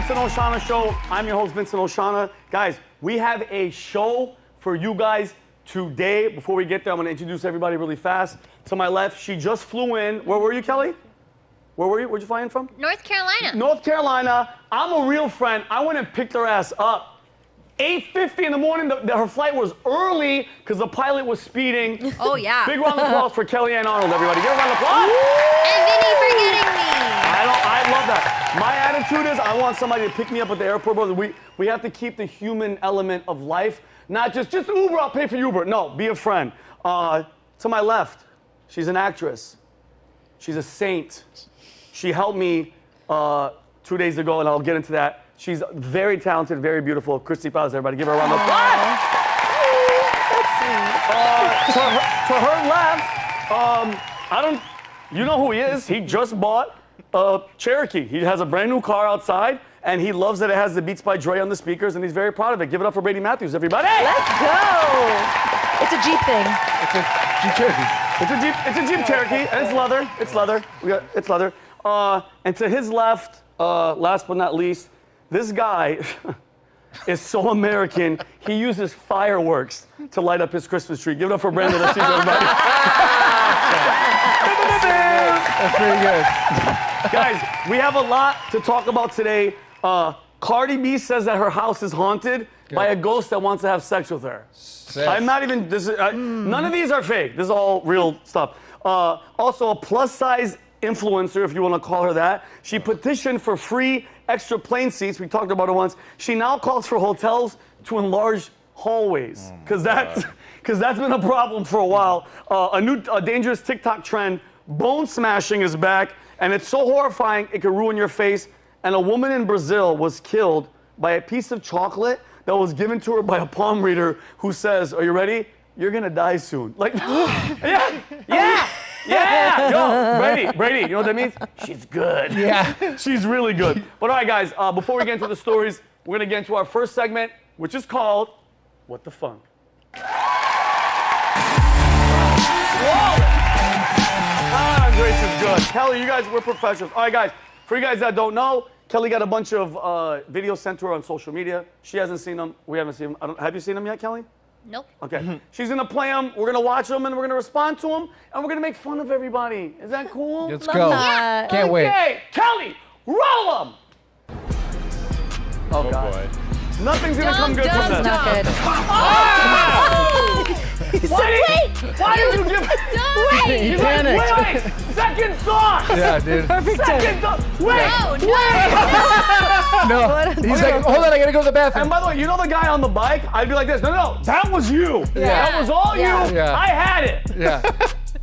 Vincent Oshana Show. I'm your host, Vincent Oshana. Guys, we have a show for you guys today. Before we get there, I'm going to introduce everybody really fast. To my left, she just flew in. Where were you, Kelly? Where were you? Where'd you fly in from? North Carolina. North Carolina. I'm a real friend. I went and picked her ass up. 8:50 in the morning. Her flight was early because the pilot was speeding. Oh, yeah. Big round of applause for Kellyanne Arnold, everybody. Give a round of applause. And Vinnie for getting me. I love that. My attitude is I want somebody to pick me up at the airport, brother. We have to keep the human element of life. Not just Uber, I'll pay for Uber. No, be a friend. To my left, she's an actress. She's a saint. She helped me 2 days ago, and I'll get into that. She's very talented, very beautiful. Christy Paz, everybody, give her a round of applause. That's sweet. To her left, you know who he is. He just bought a Cherokee. He has a brand new car outside, and he loves that it has the Beats by Dre on the speakers, and he's very proud of it. Give it up for Brady Matthews, everybody. Let's go. It's a Jeep thing. It's a Jeep Cherokee. It's a Jeep Cherokee, and it's leather. It's leather. It's leather. And to his left, last but not least, this guy is so American, he uses fireworks to light up his Christmas tree. Give it up for Brandon. Let's see everybody. That's pretty good. Guys, we have a lot to talk about today. Cardi B says that her house is haunted by a ghost that wants to have sex with her. I'm not even, none of these are fake. This is all real stuff. Also, a plus-size influencer, if you want to call her that. She petitioned for free extra plane seats. We talked about it once. She now calls for hotels to enlarge hallways, because that's been a problem for a while. A dangerous TikTok trend, bone smashing, is back, and it's so horrifying it could ruin your face. And a woman in Brazil was killed by a piece of chocolate that was given to her by a palm reader who says, "Are you ready? You're gonna die soon." Like, yeah. Yo, Brady, you know what that means? She's good. Yeah. She's really good. But all right, guys, before we get into the stories, we're gonna get into our first segment, which is called What the Funk. Grace is good. Kelly, you guys, we're professionals. All right, guys, for you guys that don't know, Kelly got a bunch of videos sent to her on social media. She hasn't seen them. We haven't seen them. Have you seen them yet, Kelly? Nope. Okay. She's gonna play them. We're gonna watch them, and we're gonna respond to them, and we're gonna make fun of everybody. Is that cool? Let's go. that. Can't wait. Okay, Kelly, roll them. Oh God. Boy. Nothing's gonna come good from this. Not good. Why did you give? He He's like, panicked. wait. Second thought. Yeah, dude. Perfect Second thought. Wait. No. He's like, hold on, I gotta go to the bathroom. And by the way, you know the guy on the bike? I'd be like this. No, that was you. Yeah. That was all you. Yeah. I had it. Yeah.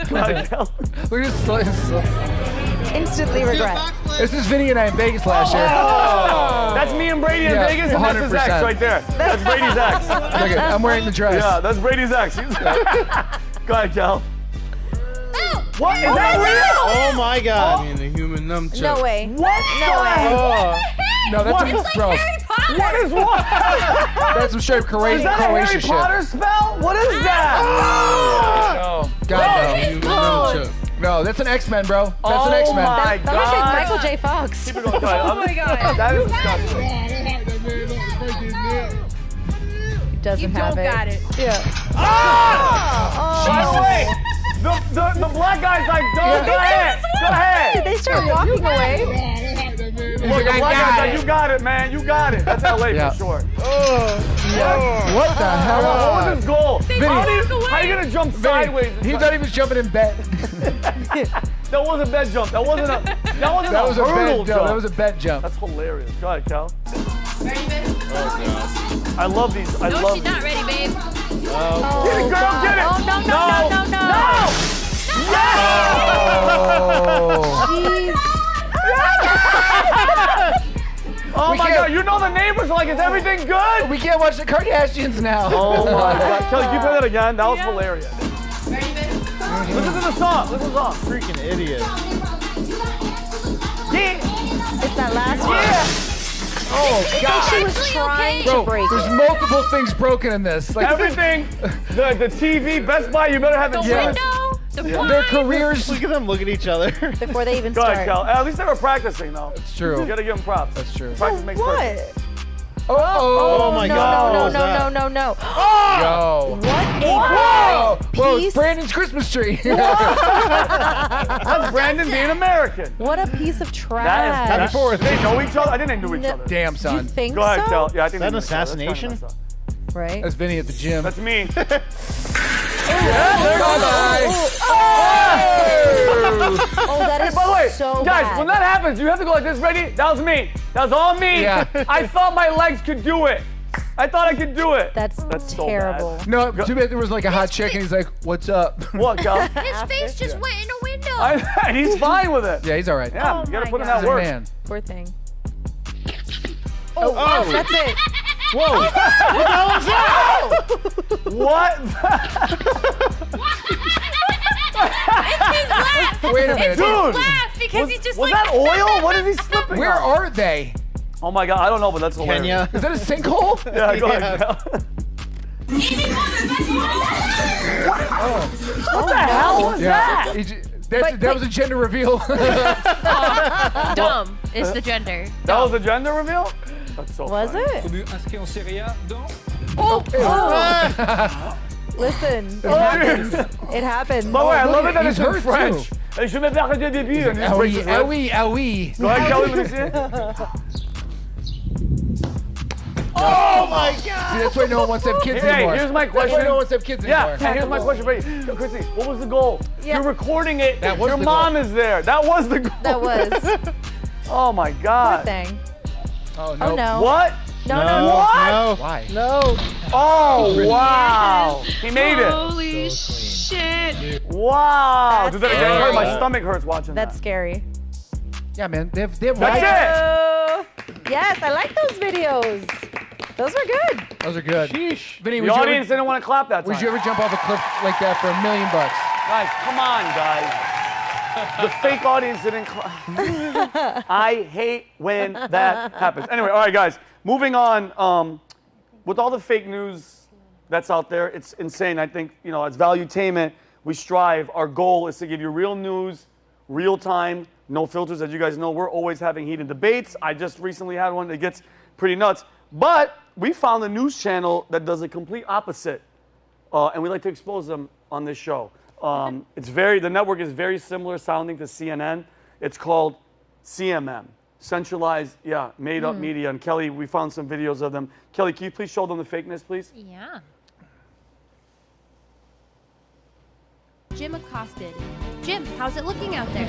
God, Kelly. Look at this. Instantly regret. This is Vinnie and I in Vegas last year. Oh, that's me and Brady in Vegas, and that's his ex 100%. right there. That's Brady's ex. Look at, I'm wearing the dress. Yeah, that's Brady's ex. Go ahead, Kel. What? Is that real? Oh my God! I mean, the human nunchuck. No way. What? No way. Oh. No, that's What? bro. What is what? That's some straight Is Croatian that a Harry shit. Potter spell? What is that? Oh, God, Human no. nunchuck. No, that's an X-Men, bro. That's an Oh X-Men. my That was like God. Michael J. Fox. Keep it going. Go ahead. Oh my God. That is disgusting. Doesn't have it. Got it. Yeah. By the way, the black guy's like, go ahead. Go Did ahead. they start walking away? Look, the black guy's like, you got it, man. You got it. That's LA Yeah. for sure. What the hell? What was his goal? Vinny. How are you going to jump sideways? He thought he was jumping in bed. That wasn't a bed jump. That wasn't a That was a hurdle bed jump. jump. That was a bed jump. That's hilarious. Go ahead, Cal. Ready, babe? I love these. I No, love she's these. not ready, babe. Get it, girl. Get it. Oh, no. Yes! Oh. Jeez. Oh We my can't- God. You know the neighbors are like, is everything good? We can't watch the Kardashians now. Oh my God. Kelly, can you play that again? That was hilarious. Ready, babe? Listen to the song. Listen to the song. Freaking idiot. Yeah. It's that last one. Oh, It's God. like she was Actually, trying okay. to Bro, break there's it. multiple things broken in this. Like, Everything. The TV, Best Buy, you better have it. The checked. window. Their careers. Look at them. Look at each other. Before they even Go start. ahead, Kel. At least they were practicing, though. It's true. You gotta give them props. That's true. Practice makes perfect. What? Oh my no, God, what No, was no, that? no, no, no. Yo. What a Whoa! Whoa, piece. it's Brandon's Christmas tree. That's Brandon being American. What a piece of That trash. is. Happy 4th. They know each other. I didn't know each No. other. Damn, You son. think Go ahead, so? Kel. Yeah, I think Is that they an know each other. That's kinda assassination? messed up. Right? That's Vinny at the gym. That's me. Oh, that is By the way, so guys, bad. when that happens, you have to go like this. Ready? That was me. That was all me. Yeah. I thought my legs could do it. I thought I could do it. That's so terrible. bad. No, too bad there was like a hot chick and he's like, what's up? What, Kel? His face just went in a window. And he's fine with it. Yeah, he's all right. Yeah, Oh you gotta my put in God. that work. Man. Poor thing. Oh, That's it. Whoa. What the hell is that? What? Wait a minute. Dude! Laugh because he just Was like. that oil? What is he slipping Where on? are they? Oh my God, I don't know, but that's hilarious. Kenya. Is that a sinkhole? Yeah, go ahead, Kel. What the hell was that? That was a gender reveal. Dumb is the gender. That was a gender reveal? That's so Was funny. it? Inscrire en série A, donc. Oh. Listen, it happens. It happens. By the way, I love it that He's it's in hurt, French. Et je me perds de début. And he just breaks his Ah leg. oui, ah oui. Go ahead, Kelly, let me see it. Oh my God. See, that's why no one wants to have kids Hey, anymore. here's my That's why question. no one wants to have kids Yeah, anymore. and here's my question for you. Chrissy, what was the goal? Yeah. You're recording it. That was Your the mom goal. is there. That was the goal. That was. Oh my Poor God. thing. Oh, no. Oh no. What? No, No. no. What? No. Why? No. Oh, wow. He made it. Holy shit. Wow. Do that That's again. scary. My stomach hurts watching That's that. scary. Yeah, man. They have That's rights. it. Oh, yes, I like those videos. Those are good. Those are good. Sheesh. Vinny, The audience didn't want to clap that time. would you ever jump off a cliff like that for $1 million? Guys, come on, guys. The fake audience didn't clap. I hate when that happens. Anyway, all right, guys. Moving on. With all the fake news that's out there, it's insane. I think, as Valuetainment, we strive. Our goal is to give you real news, real time, no filters. As you guys know, we're always having heated debates. I just recently had one that gets pretty nuts. But we found a news channel that does the complete opposite. And we like to expose them on this show. The network is very similar sounding to CNN. It's called CMM, centralized, made up media. And Kelly, we found some videos of them. Kelly, can you please show them the fakeness, please? Yeah. Jim accosted. Jim, how's it looking out there?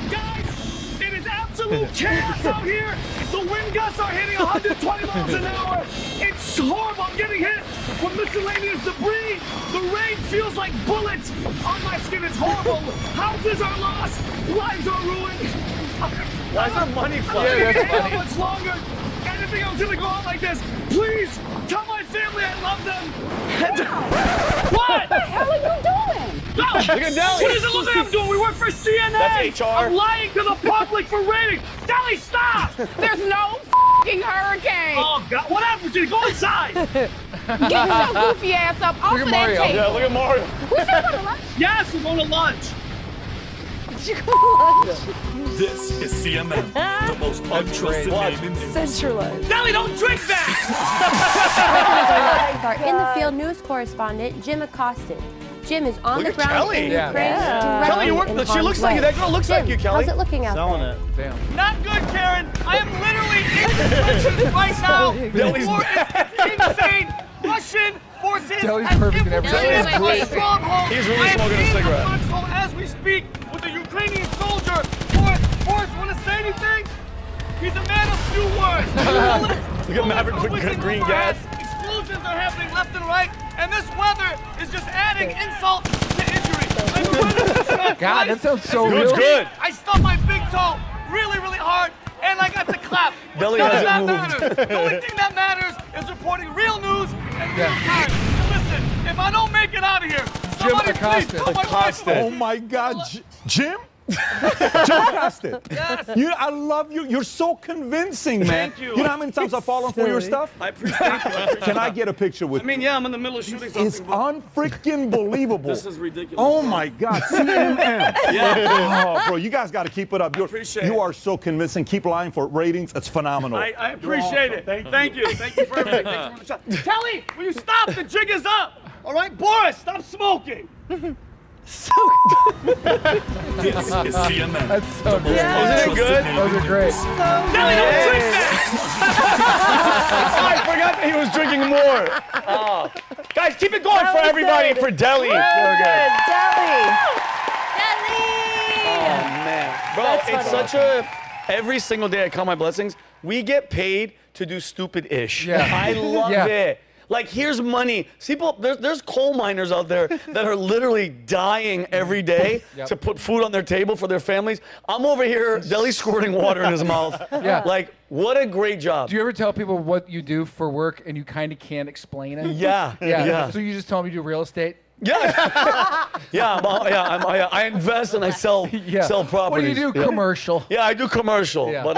Guys, it is absolute chaos out here. The wind gusts are hitting 120 miles an hour. It's horrible. I'm getting hit from miscellaneous debris. The rain feels like bullets on my skin. It's horrible. Houses are lost. Lives are ruined. Why is there money flying? I can't handle much longer. Anything else gonna go on like this? Please tell my family I love them. What? What the hell are you doing? No. Look at Deli. What does it look like I'm doing? We work for CNN. That's HR. I'm lying to the public for ratings. Deli, stop. There's no f***ing hurricane. Oh, God. What happened to you? Go inside. Get your goofy ass up off Look of at that Mario. table. Yeah, look at Mario. Yes, we're going to lunch. This is CMM, the most untrusted name in news. Centralized. Deli, don't drink that. Our in the field news correspondent, Jim accosted. Jim is on Look the at ground Kelly. in Yeah. Ukraine. Yeah. Kelly, you work. in She harm's looks like way. that girl looks like you, Kelly. How's it looking out Selling there? it. Damn. Not good, Karen. I am literally in the trenches right now. Deli's It's insane. Russian forces Deli's have perfect in every infiltrated way. our stronghold. He's really I am smoking a in the cigarette. foxhole as we speak with a Ukrainian soldier. Forrest, want to say anything? He's a man of few words. Look at Maverick with green gas. Explosions are happening left and right, and this weather is just adding insult to injury. God, that sounds so Good, real. good. I stubbed my big toe really, really hard, and I got the clap. But Deli none of hasn't that moved. matters. The only thing that matters is reporting real news and real time. And listen, if I don't make it out of here, somebody please accosted. tell my wife. Oh my God, Jim? Jim Costed. Yes. I love you. You're so convincing, man. Thank you. You know how many times I've fallen for your stuff? I appreciate it. Can I get a picture with you? I mean, yeah, I'm in the middle of shooting something. It's unfreaking believable. This is ridiculous. Oh my God, CNN. Yeah. Oh, bro, you guys got to keep it up. You are so convincing. Keep lying for ratings. It's phenomenal. I appreciate it. Thank you. Thank you for everything. Thanks for the shot. Kelly, will you stop? The jig is up. All right, Boris, stop smoking. This is CMN. That's so good. Wasn't it good? Those are great. Kelly, don't drink that. I forgot that he was drinking more. Guys, keep it going for everybody for Deli. Very good. Deli. Oh, man. Bro, it's such a... Every single day I count my blessings, we get paid to do stupid-ish. Yeah. I love it. Like, here's money. People, there's coal miners out there that are literally dying every day to put food on their table for their families. I'm over here, Deli squirting water in his mouth. Yeah. Like, what a great job. Do you ever tell people what you do for work and you kind of can't explain it? Yeah. So you just tell them you do real estate? Yeah. I invest and I sell properties. What do you do? Yeah. Commercial. Yeah, I do commercial. Yeah. But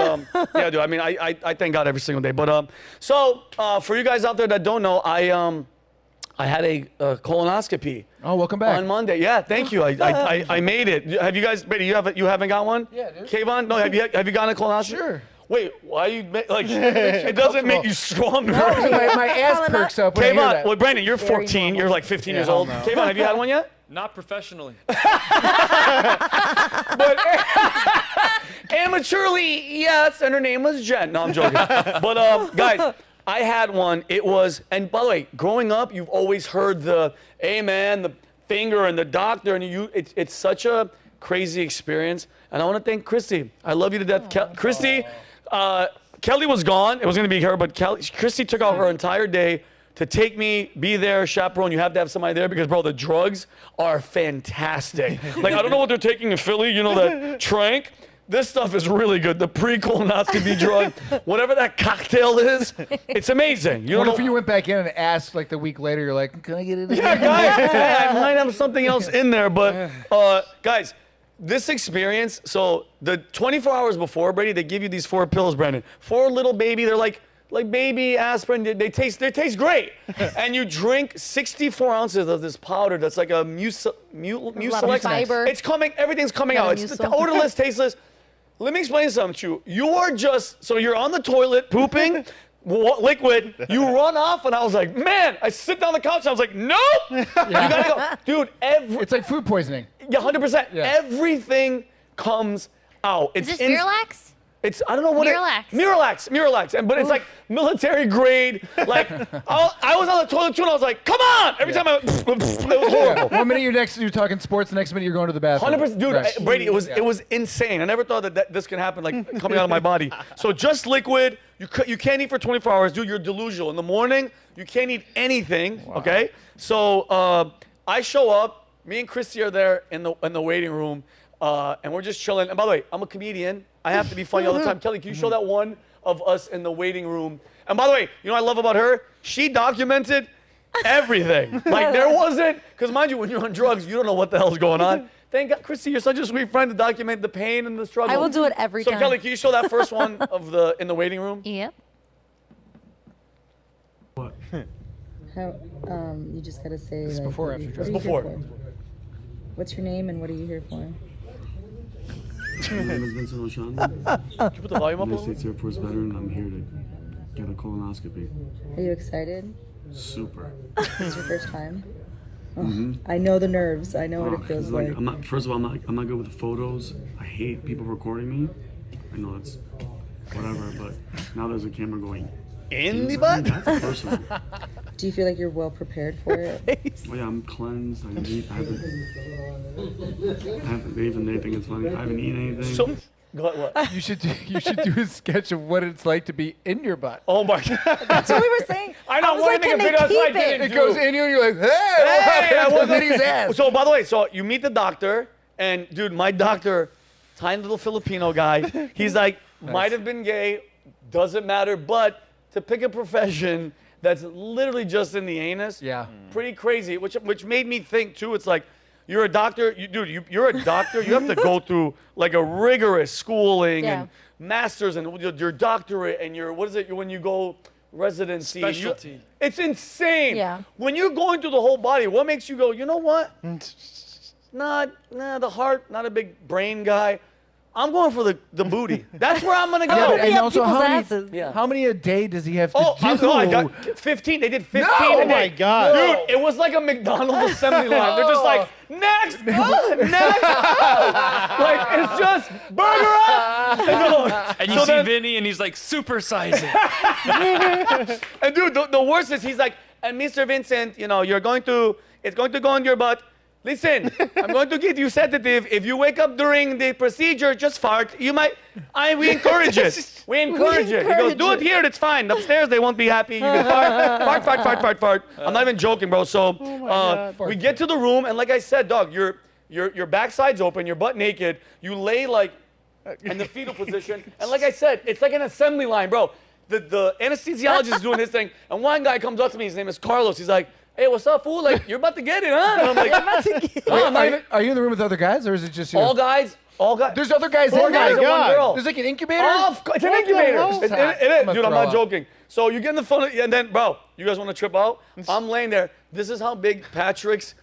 yeah, dude. I mean, I thank God every single day. But so for you guys out there that don't know, I had a colonoscopy. Oh, welcome back. On Monday. Yeah, thank you. I made it. Have you guys? Brady, you haven't got one? Yeah, dude. Kayvon, no. Have you gotten a colonoscopy? Sure. Wait, why you like? It doesn't make you stronger. No, my ass perks up when I hear Kayvon, that. well, Brandon, you're 14. You're like 15 years old. Kayvon, have you had one yet? Not professionally. But amateurly, yes, and her name was Jen. No, I'm joking. But guys, I had one. It was, and by the way, growing up, you've always heard the amen, the finger, and the doctor, and it's such a crazy experience. And I want to thank Christy. I love you to death, Christy. Kelly was gone. It was going to be her, but Christy took out her entire day to take me, be there, chaperone. You have to have somebody there because, bro, the drugs are fantastic. Like, I don't know what they're taking in Philly, you know, that trank. This stuff is really good. The pre-colonoscopy drug, whatever that cocktail is, it's amazing. You What don't if know. you went back in and asked like the week later, you're like, can I get it? Yeah, guys, I might have something else in there, but guys, this experience, so the 24 hours before, Brady, they give you these 4 pills, Brandon. 4 little baby, they're like baby aspirin, they taste great. And you drink 64 ounces of this powder that's like a mucilage. Fiber. It's coming, everything's coming out. It's odorless, tasteless. Let me explain something to you. You are just, so you're on the toilet pooping, liquid, you run off, and I was like, man, I sit down on the couch, and I was like, nope, you gotta go. Dude, It's like food poisoning. Yeah, 100%. Yeah. Everything comes out. Is this Miralax? It's, I don't know what Miralax. Miralax. But it's like military grade. Like, I was on the toilet too, and I was like, come on! Every time it was horrible. 1 minute you're talking sports, the next minute you're going to the bathroom. 100%, dude. Right. Brady, it was insane. I never thought that this could happen, like coming out of my body. So just liquid. You can't eat for 24 hours, dude. You're delusional. In the morning, you can't eat anything. Wow. Okay. So I show up. Me and Christy are there in the waiting room, and we're just chilling. And by the way, I'm a comedian. I have to be funny all the time. Kelly, can you show that one of us in the waiting room? And by the way, you know what I love about her? She documented everything. Like there wasn't, because mind you, when you're on drugs, you don't know what the hell's going on. Thank God, Christy, you're such a sweet friend to document the pain and the struggle. I will do it every time. So Kelly, can you show that first one of in the waiting room? Yep. How, you just gotta say This is like, before or what are after you drugs? here Before. for? What's your name and what are you here for? My name is Vincent Oshana. Can you put the volume up a I'm a little? States Air Force veteran. I'm here to get a colonoscopy. Are you excited? Super. This is your first time? Oh, I know the nerves. I know what it feels like. I'm not. First of all, I'm not good with the photos. I hate people recording me. I know that's whatever, but now there's a camera going in the butt. That's personal. Do you feel like you're well prepared for it? Oh yeah, I'm cleansed. I haven't. They think it's funny. I haven't eaten anything. So, what? You should do a sketch of what it's like to be in your butt. Oh my God. That's what we were saying. I know. was like, can they keep it? It goes in you and you're like, hey, I what his ass. So by the way, so you meet the doctor, and dude, my doctor, tiny little Filipino guy, he's like, might have been gay, doesn't matter, but to pick a profession that's literally just in the anus, yeah, pretty crazy. Which made me think too. It's like, You're a doctor, you're a doctor. You have to go through like a rigorous schooling and masters and your doctorate and your what is it when you go residency? Specialty. It's insane. Yeah. When you're going through the whole body, what makes you go? You know what? Nah, the heart. Not a big brain guy. I'm going for the booty. That's where I'm gonna go. Yeah, and also, asses. how many a day does he have to do? I got 15. They did 15 Oh a day. my God. Dude, it was like a McDonald's assembly line. They're just like, next, next. Like, it's just burger up. And you see Vinny, and he's like, supersizing. And dude, the worst is he's like, and Mr. Vincent, it's going to go in your butt. Listen, I'm going to give you sedative. If you wake up during the procedure, just fart. We encourage it. We encourage it. He goes, do it here, it's fine. Upstairs, they won't be happy. You can fart. I'm not even joking, bro. So we get to the room, and like I said, dog, your backside's open, you're butt naked. You lay like in the fetal position. And like I said, it's like an assembly line, bro. The anesthesiologist is doing his thing, and one guy comes up to me. His name is Carlos. He's like, hey, what's up, fool? Like, you're about to get it, huh? And I'm like, Are you in the room with other guys, or is it just you? All guys. There's other guys Four in guys there. and one girl. There's like an incubator? It's an incubator. It is. Dude, I'm not up. joking. So you get in the phone, and then, bro, you guys want to trip out? I'm laying there. This is how big Patrick's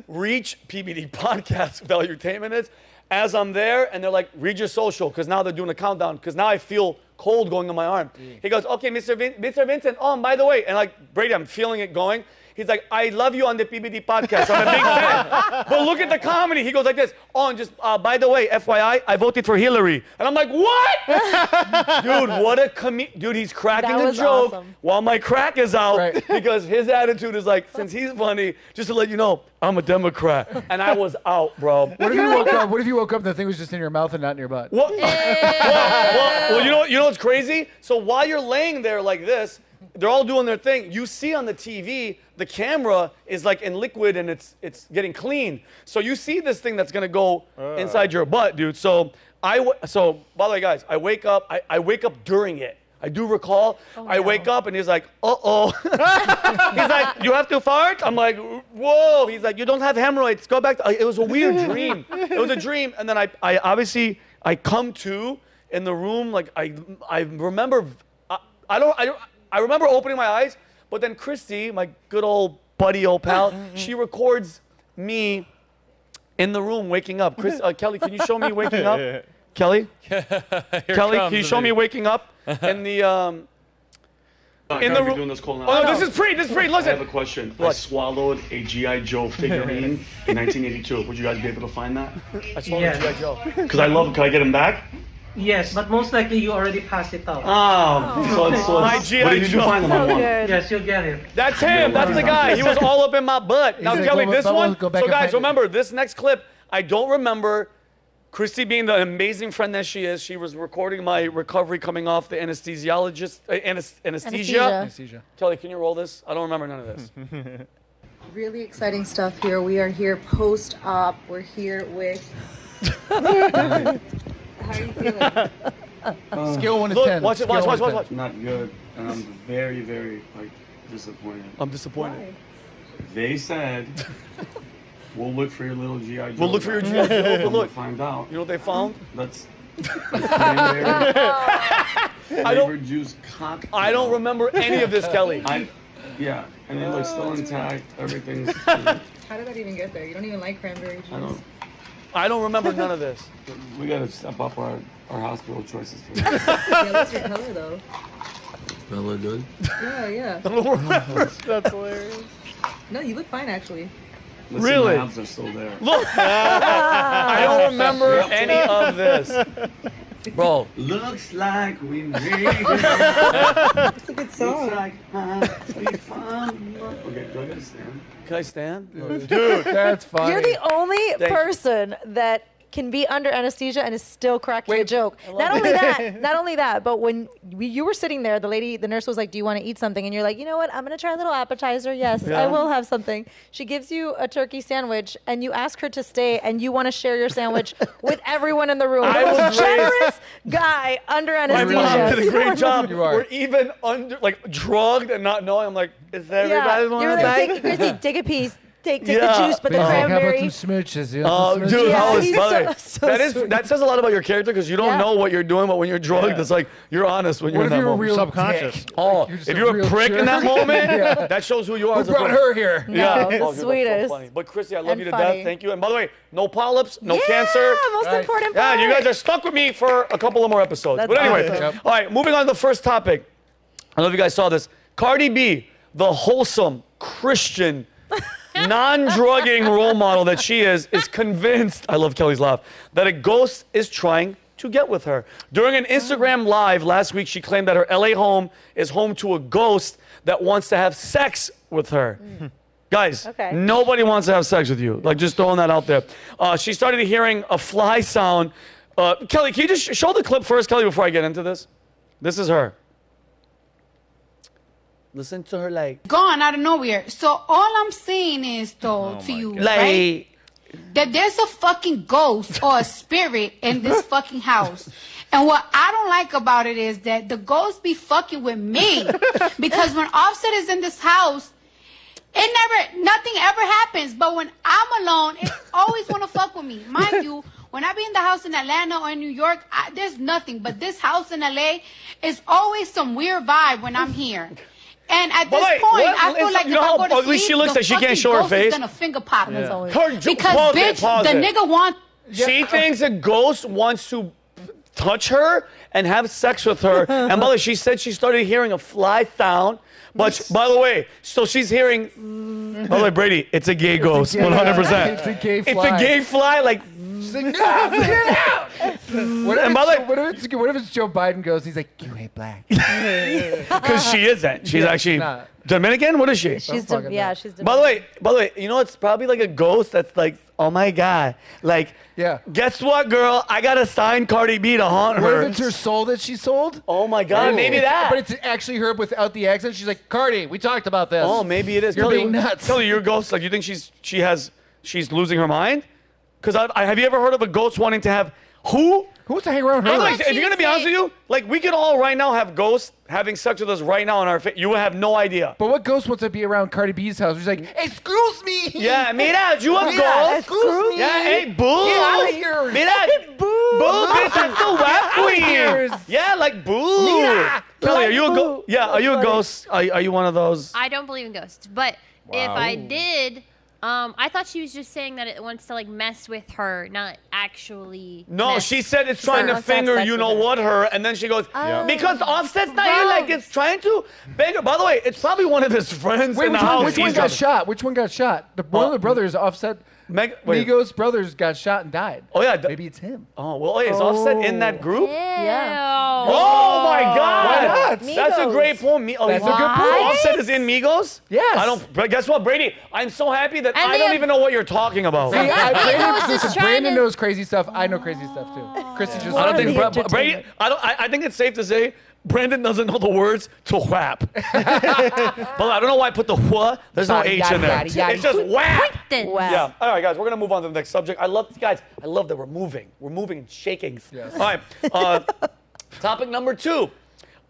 Reach PBD podcast Valuetainment is. As I'm there, and they're like, read your social, because now they're doing a countdown, because now I feel cold going on my arm. He goes, okay, Mr. Vincent, oh, and by the way, and like, Brady, I'm feeling it going. He's like, I love you on the PBD podcast. I'm a big fan. But look at the comedy. He goes like this. Oh, and just, by the way, FYI, I voted for Hillary. And I'm like, what? Dude, what a Dude, he's cracking a joke while my crack is out. Because his attitude is like, since he's funny, just to let you know, I'm a Democrat. And I was out, bro. What if you woke up and the thing was just in your mouth and not in your butt? Well, you know what's crazy? So while you're laying there like this, they're all doing their thing. You see on the TV, the camera is like in liquid and it's getting clean. So you see this thing that's gonna go inside your butt, dude. So by the way, guys, I wake up. I wake up during it. I do recall. I wake up and he's like, uh-oh. He's like, you have to fart? I'm like, whoa. He's like, you don't have hemorrhoids. Go back. It was a weird dream. It was a dream. And then I obviously come to in the room. Like I remember. I remember opening my eyes, but then Christy, my good old buddy, old pal, she records me in the room waking up. Kelly, can you show me waking up? Kelly? Kelly, can you show me waking up in the room? Doing this call now. Oh, no, this is pre. Listen. I have a question. I swallowed a G.I. Joe figurine in 1982. Would you guys be able to find that? I swallowed a G.I. Joe. Because I love it. Can I get him back? Yes, but most likely you already passed it out. So it's my G.I. What did you find him on one? Yes, you'll get it. That's him. That's the guy. He was all up in my butt. Now, Kelly, this one. So, guys, remember, this next clip, I don't remember Christy being the amazing friend that she is. She was recording my recovery coming off the anesthesia. Kelly, can you roll this? I don't remember none of this. Really exciting stuff here. We are here post-op. We're here with... How are you feeling? Scale 1 to 10. Watch. Not good. And I'm very, very disappointed. I'm disappointed. Why? They said, we'll look for your little G.I. Joe. We'll look for your G.I. Joe. We'll look. Find out. You know what they found? That's flavored juice cocktail. I don't remember any of this, Kelly. Yeah, and it looks still intact. Everything's... How did that even get there? You don't even like cranberry juice? I don't remember none of this. We gotta step up our hospital choices for Yeah, what's your color though? Bella good? Yeah. That's hilarious. No, you look fine actually. Listen, really? My abs are still there. Look, I don't remember any of this. Bro. Looks like we made it. It's a good song. Looks like we found love. Okay, do I gotta stand? Can I stand? Dude, that's funny. You're the only person that can be under anesthesia and is still cracking a joke. Not only that, but when you were sitting there, the nurse was like, do you want to eat something? And you're like, you know what? I'm going to try a little appetizer. Yes, I will have something. She gives you a turkey sandwich and you ask her to stay and you want to share your sandwich with everyone in the room. The most generous guy under anesthesia. My mom did a great job. We're even drugged and not knowing. I'm like, is everybody want to bite? Chrissy, take a piece. take the juice, but the How about cranberry. some smooches? You Oh, want some dude, smooches? how is he's that? so sweet. That says a lot about your character because you don't know what you're doing, but when you're drugged, it's like you're honest when you're What in if that you're a moment. real Subconscious. dick? Oh, You're just if you're a real prick in jerk. that moment, Yeah. that shows who you are. Who as a brought person. her here? No, Yeah, the oh, dude, that's so sweetest. funny. But Chrissy, I love And you to funny. death. Thank you. And by the way, no polyps, no Yeah, cancer. most important Yeah, part. you guys are stuck with me for a couple of more episodes. That's But anyway, awesome. all right, moving on to the first topic. I don't know if you guys saw this. Cardi B, the wholesome Christian, non-drugging role model that she is convinced, I love Kelly's laugh, that a ghost is trying to get with her. During an Instagram live last week, she claimed that her LA home is home to a ghost that wants to have sex with her. Guys, nobody wants to have sex with you. Like, just throwing that out there. She started hearing a fly sound. Kelly, can you just show the clip first, Kelly, before I get into this? This is her. Listen to her, like... Gone out of nowhere. So all I'm saying is, though, to you, right? That there's a fucking ghost or a spirit in this fucking house. And what I don't like about it is that the ghost be fucking with me. Because when Offset is in this house, nothing ever happens. But when I'm alone, it always want to fuck with me. Mind you, when I be in the house in Atlanta or in New York, there's nothing. But this house in LA is always some weird vibe when I'm here. And at this point, I feel like you know how ugly she looks that she can't show her face? Gonna finger pop me. Because bitch, the nigga wants. She thinks a ghost wants to touch her and have sex with her. And by the way, she said she started hearing a fly sound. But by the way, so she's hearing. By the way, Brady, it's a gay ghost, 100%. It's a gay fly. It's a gay fly, like. What if it's Joe Biden goes, he's like, you hate black. Because she isn't. She's actually Dominican? What is she? She's Dominican. By the way, you know, it's probably like a ghost that's like, oh my God. Like, guess what, girl? I got to sign Cardi B to haunt her. What if it's her soul that she sold? Oh my God, maybe that. But it's actually her without the accent. She's like, Cardi, we talked about this. Oh, maybe it is. You're Kelly, being nuts. Kelly, you're a ghost. Like, you think she's losing her mind? Because have you ever heard of a ghost wanting to have who? Who wants to hang around her? Like, if you're going to be honest with you, like, we could all right now have ghosts having sex with us right now on our face. You would have no idea. But what ghost wants to be around Cardi B's house? She's like, excuse me. Yeah, mira, you a ghost? Excuse me. Yeah, hey, boo. Get out of here. Mira, boo, bitch, that's the web queen. Yeah, like, boo. Mira. Kelly, are you a ghost? Yeah, are you a ghost? Are you one of those? I don't believe in ghosts, but if I did... I thought she was just saying that it wants to like mess with her, not actually. No, she said it's trying to finger you know what her, and then she goes, because Offset's not here, like it's trying to bang her. By the way, it's probably one of his friends in the house. Which one got shot? Which one got shot? One of the brothers, Offset. Migos brothers got shot and died. Oh yeah, maybe it's him. Oh well, is Offset in that group? Yeah. Oh my God! Why not? That's a great point. That's a good point. Offset is in Migos? Yes. I don't. But guess what, Brady? I'm so happy that I don't even know what you're talking about. Brandon knows crazy stuff. I know crazy stuff too. Chrissy just. I don't think Brady. I think it's safe to say Brandon doesn't know the words to whap. But I don't know why I put the wha. There's no H in there. It's just whap. Yeah. All right, guys, we're gonna move on to the next subject. I love that we're moving. We're moving and shaking. Yes. All right. Topic number 2.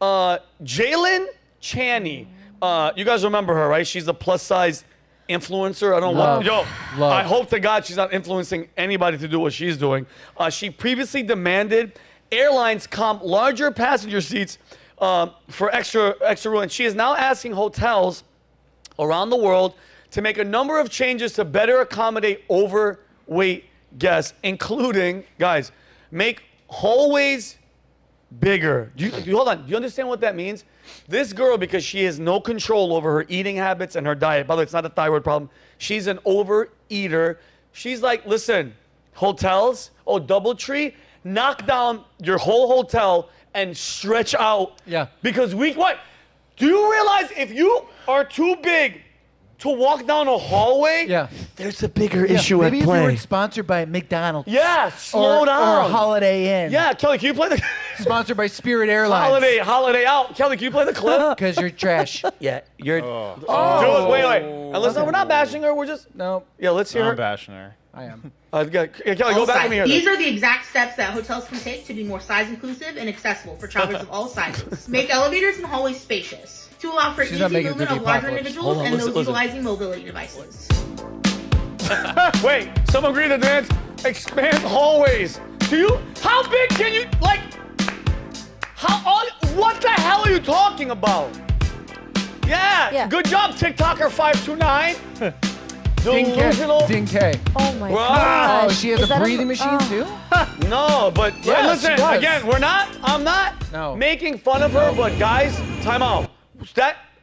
Jalen Chaney. You guys remember her, right? She's a plus-size influencer. I don't know what. I hope to God she's not influencing anybody to do what she's doing. She previously demanded airlines comp larger passenger seats for extra room, and she is now asking hotels around the world to make a number of changes to better accommodate overweight guests, including, guys, make hallways bigger. Hold on. Do you understand what that means? This girl, because she has no control over her eating habits and her diet. By the way, it's not a thyroid problem. She's an overeater. She's like, listen, hotels, DoubleTree, knock down your whole hotel and stretch out. Yeah. Because what? Do you realize if you are too big to walk down a hallway, there's a bigger issue at play. Maybe if you weren't sponsored by McDonald's. Yeah, slow down. Or Holiday Inn. Yeah, Kelly, can you play the... Sponsored by Spirit Airlines. Holiday out. Kelly, can you play the clip? Because you're trash. Yeah, you're... Wait. And listen, we're not bashing her. We're just... No. Yeah, let's hear her. I'm bashing her. I am. Kelly, go back to me here. These are the exact steps that hotels can take to be more size inclusive and accessible for travelers of all sizes. Make elevators and hallways spacious to allow for easy movement of larger individuals and those utilizing mobility devices. Wait, someone agreed to dance. Expand hallways. How big can you, like, what the hell are you talking about? Yeah. Good job, TikToker 529. Delusional. Ding K. Oh my Wow. God. Oh, she has a breathing machine too? No, but Yes, listen, she does. again, I'm not making fun of her, but guys, time out.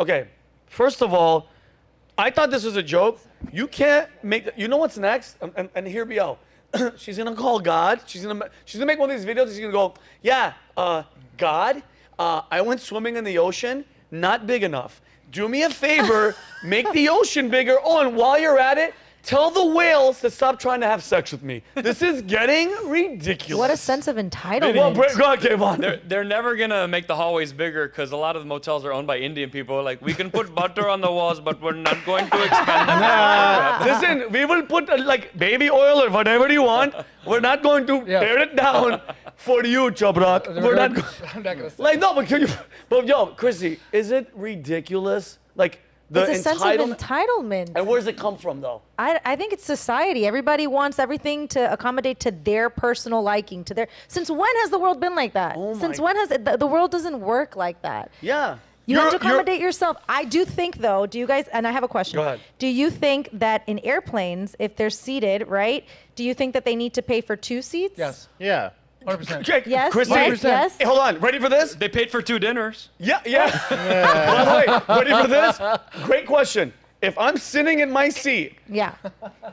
Okay, first of all, I thought this was a joke. You can't you know what's next? And hear me out. She's gonna call God. She's gonna make one of these videos. She's gonna go, yeah, God, I went swimming in the ocean, not big enough. Do me a favor, make the ocean bigger. Oh, and while you're at it, tell the whales to stop trying to have sex with me. This is getting ridiculous. What a sense of entitlement. Well, go ahead, Kayvon. They're never gonna make the hallways bigger because a lot of the motels are owned by Indian people. Like, we can put butter on the walls, but we're not going to expand them. Listen, we will put like baby oil or whatever you want. We're not going to tear it down for you, Chabrak. We're not. I'm not gonna say. Like no, but yo, Chrissy, is it ridiculous? Like. It's a sense of entitlement. And where does it come from, though? I think it's society. Everybody wants everything to accommodate to their personal liking. Since when has the world been like that? Since when has the world doesn't work like that? Yeah. You have to accommodate yourself. I do think, though, do you guys, and I have a question. Go ahead. Do you think that in airplanes, if they're seated, right, do you think that they need to pay for 2 seats? Yes. Yeah. 100%. Okay, Yes, Chrissy, yes. Hey, hold on. Ready for this? They paid for 2 dinners. Yeah. By the way, ready for this? Great question. If I'm sitting in my seat,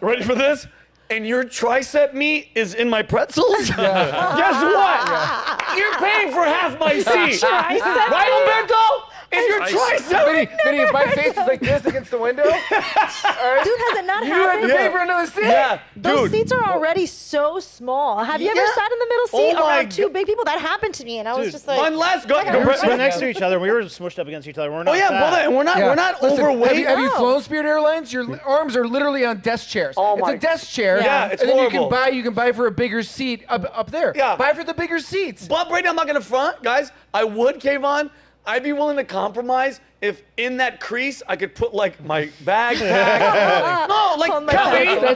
ready for this? And your tricep meat is in my pretzels? Guess what? You're paying for half my seat. Right, Umberto? If your tricep... Vinny, if my face is like this against the window... Dude, has it not you had happened? to pay for another seat? Yeah, Those seats are already so small. Have you ever sat in the middle seat Oh my around 2 big people? That happened to me, and I was just like... One last... Go. We were next to each other. We were smushed up against each other. We're not brother, and we're not Listen, overweight. Have you flown Spirit Airlines? Your arms are literally on desk chairs. It's a desk chair. Yeah, it's and then horrible. you can buy for a bigger seat up there. Yeah. Buy for the bigger seats. But Brady, I'm not gonna front, guys. I would, Kayvon. I'd be willing to compromise if in that crease I could put like my bag tag. No, like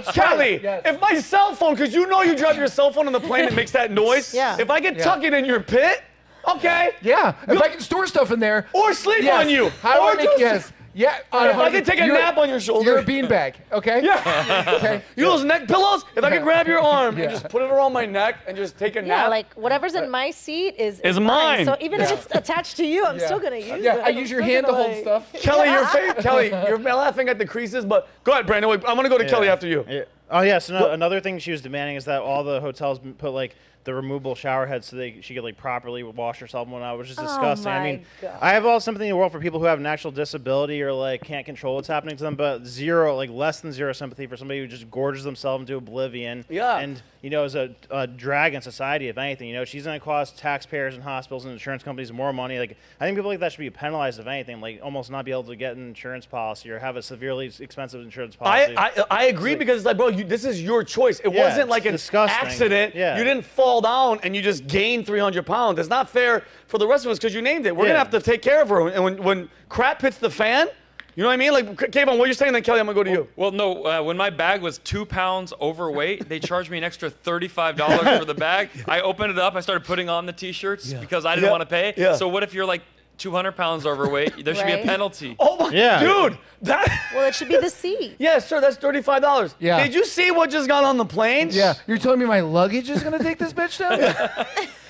Kelly. If my cell phone, because you know you drop your cell phone on the plane, it makes that noise. If I could tuck it in your pit, okay. Yeah. If I can store stuff in there. Or sleep on you. How Or do I make just- Yeah. If I could take a nap on your shoulder. You're a beanbag, okay? Yeah. Okay. You know those neck pillows? If I could grab your arm and just put it around my neck and just take a nap. Yeah, like whatever's in my seat is mine. So even if it's attached to you, I'm still gonna use it. Yeah, I use your hand to hold stuff. Kelly, you're laughing at the creases, but go ahead, Brandon. I'm gonna go to Kelly after you. Yeah. Oh yeah. So another thing she was demanding is that all the hotels put like the removable shower heads so she could like properly wash herself and whatnot, which is disgusting. I mean, I have all sympathy in the world for people who have an actual disability or like can't control what's happening to them, but less than zero sympathy for somebody who just gorges themselves into oblivion. Yeah. And is a drag in society, if anything. She's going to cost taxpayers and hospitals and insurance companies more money. Like, I think people like that should be penalized, if anything. Like, almost not be able to get an insurance policy or have a severely expensive insurance policy. I agree because it's like, bro, this is your choice. It wasn't like an accident. Yeah. You didn't fall down and you just gained 300 pounds. It's not fair for the rest of us because you named it. We're going to have to take care of her. And when crap hits the fan, you know what I mean? Like, Kayvon, what you're saying, then Kelly, I'm gonna go to you. Well, no, when my bag was 2 pounds overweight, they charged me an extra $35 for the bag. I opened it up, I started putting on the t-shirts because I didn't want to pay. Yeah. So what if you're like 200 pounds overweight? There should be a penalty. Oh my, dude. Well, it should be the seat. Yeah, sure, that's $35. Yeah. Did you see what just got on the plane? Yeah. You're telling me my luggage is gonna take this bitch down?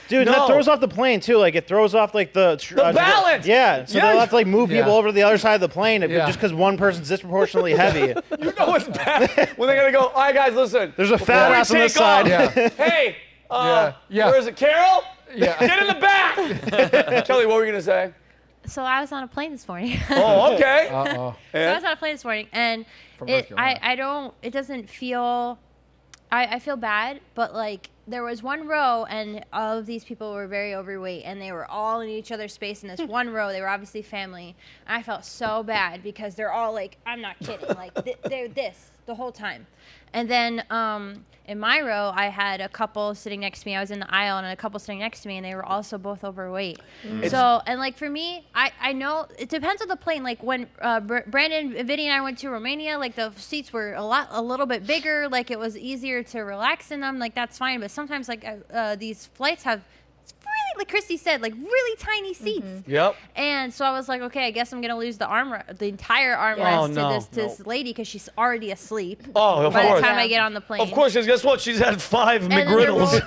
Dude, that throws off the plane too. Like it throws off like the balance. Yeah, so they'll have to like move people over to the other side of the plane just because one person's disproportionately heavy. You know what's bad when they're gonna go. All right, guys, listen. There's a fat ass on this side. Hey, where is it, Carol? Yeah. Get in the back. Kelly, what were you gonna say? So I was on a plane this morning. Oh, okay. So I was on a plane this morning, and it doesn't feel. I feel bad, but like there was one row, and all of these people were very overweight, and they were all in each other's space in this one row. They were obviously family. And I felt so bad because they're all like, I'm not kidding, like they're this. the whole time. And then in my row, I had a couple sitting next to me. I was in the aisle, and a couple sitting next to me, and they were also both overweight. So, and like for me, I know it depends on the plane. Like when Brandon, Vinnie, and I went to Romania, like the seats were a little bit bigger. Like it was easier to relax in them. Like that's fine. But sometimes like these flights have really, like Christy said, like really tiny seats. Yep. And so I was like, okay, I guess I'm gonna lose the entire armrest to this lady because she's already asleep. Oh, of by course. the time I get on the plane. Of course, because guess what? She's had 5 McGriddles.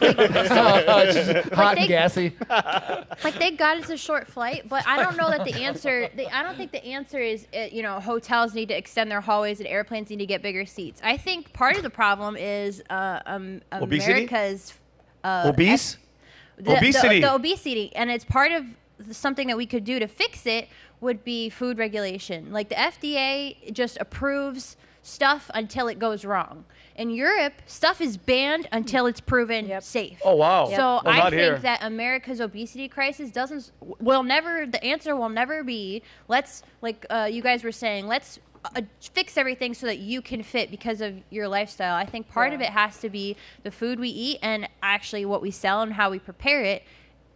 Hot and gassy. Like thank God it's a short flight, but I don't know that the answer. I don't think the answer is hotels need to extend their hallways and airplanes need to get bigger seats. I think part of the problem is America's obese. Obesity. The obesity, and it's part of something that we could do to fix it would be food regulation. Like the FDA just approves stuff until it goes wrong. In Europe, stuff is banned until it's proven safe. Oh wow! So I think that America's obesity crisis the answer will never be let's you guys were saying let's fix everything so that you can fit because of your lifestyle. I think part of it has to be the food we eat and actually what we sell and how we prepare it,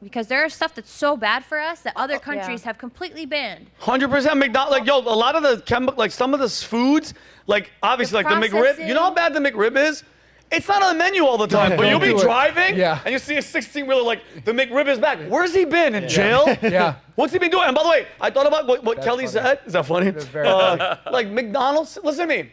because there is stuff that's so bad for us that other countries have completely banned. 100% McDonald's. Like a lot of the some of the foods, like obviously like the McRib. You know how bad the McRib is? It's not on the menu all the time, but you'll be driving and you see a 16-wheeler like, the McRib is back. Where's he been? In jail? Yeah. What's he been doing? And by the way, I thought about what Kelly said. Is that funny? That's very funny. Like McDonald's, listen to me.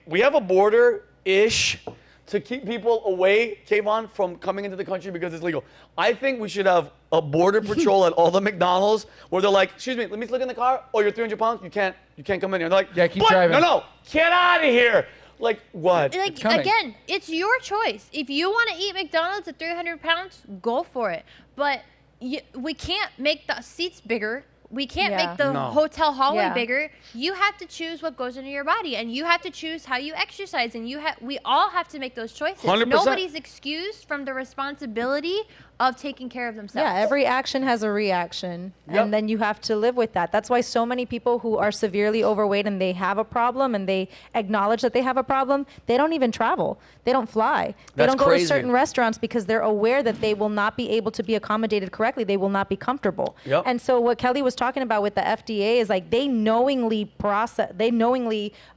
We have a border-ish to keep people away, Kayvon, from coming into the country because it's legal. I think we should have a border patrol at all the McDonald's where they're like, excuse me, let me look in the car. Oh, you're 300 pounds? You can't come in here. They're like, keep driving. No, get out of here. Like, what? Like, again, it's your choice. If you want to eat McDonald's at 300 pounds, go for it. But we can't make the seats bigger. We can't make the hotel hallway bigger. You have to choose what goes into your body, and you have to choose how you exercise, and we all have to make those choices. 100%. Nobody's excused from the responsibility of taking care of themselves. Yeah, every action has a reaction, and then you have to live with that. That's why so many people who are severely overweight and they have a problem and they acknowledge that they have a problem, they don't even travel. They don't fly. They don't go to certain restaurants because they're aware that they will not be able to be accommodated correctly. They will not be comfortable. And so what Kelly was talking about with the FDA is like they knowingly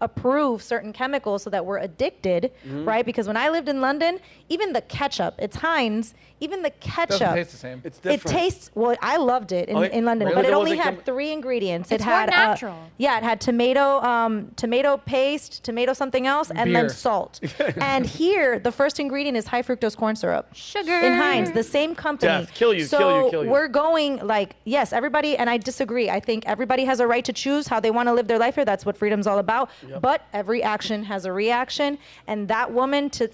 approve certain chemicals so that we're addicted, right? Because when I lived in London, even the ketchup, it's Heinz, even the ketchup. Doesn't taste the same. It's different. It tastes, well, I loved it in London, Really? but it only had 3 ingredients. It's it had more natural. it had tomato paste, tomato something else, and then salt. And here, the first ingredient is high fructose corn syrup. Sugar. In Heinz, the same company. Death. Kill you, so kill you. We're going like, yes, everybody, and I disagree. I think everybody has a right to choose how they want to live their life here. That's what freedom's all about. But every action has a reaction. And that woman to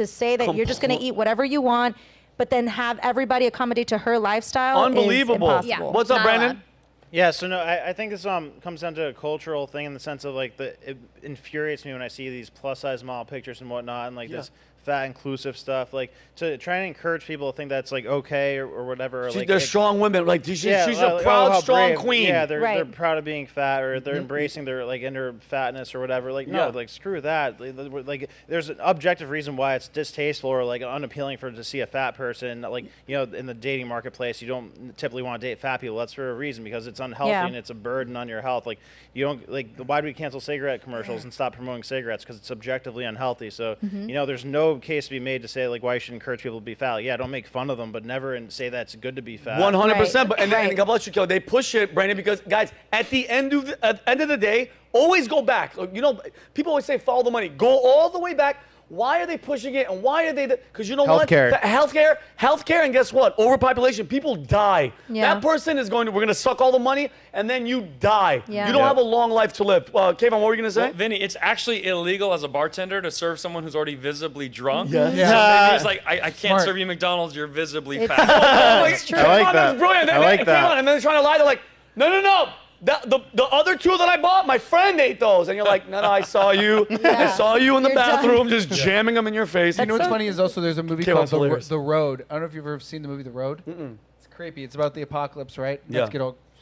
say that you're just going to eat whatever you want, but then have everybody accommodate to her lifestyle. Unbelievable. Is impossible. What's up, Brandon? Yeah, so no, I think this comes down to a cultural thing in the sense of like it infuriates me when I see these plus size model pictures and whatnot and like this fat inclusive stuff, like to try and encourage people to think that's like okay or whatever. Or, like, they're strong women. Like she's a proud, strong queen. Yeah, they're proud of being fat, or they're embracing their like inner fatness or whatever. Like no, like screw that. Like there's an objective reason why it's distasteful or like unappealing to see a fat person. Like in the dating marketplace, you don't typically want to date fat people. That's for a reason, because it's unhealthy and it's a burden on your health. Like you don't like why do we cancel cigarette commercials and stop promoting cigarettes? Because it's objectively unhealthy. So there's no case to be made to say like why you should encourage people to be fat. Yeah, don't make fun of them, but never and say that it's good to be fat. 100%. But and God bless you, Kelly. They push it, Brandon, because guys, at the end of the day, always go back. People always say follow the money. Go all the way back. Why are they pushing it, and why are they? Because you know what? Healthcare, and guess what? Overpopulation. People die. That person is we're going to suck all the money, and then you die. You don't have a long life to live. Kayvon, what were you going to say? Well, Vinny, it's actually illegal as a bartender to serve someone who's already visibly drunk. Yes. So it's like, I can't serve you McDonald's, you're visibly fat. It's true. I like that. That's brilliant. I like that. And then they're trying to lie. They're like, no. The other 2 that I bought, my friend ate those. And you're like, no, I saw you. I saw you in the bathroom just jamming them in your face. You know what's funny is also there's a movie called The Road. I don't know if you've ever seen the movie The Road. It's creepy. It's about the apocalypse, right? Let's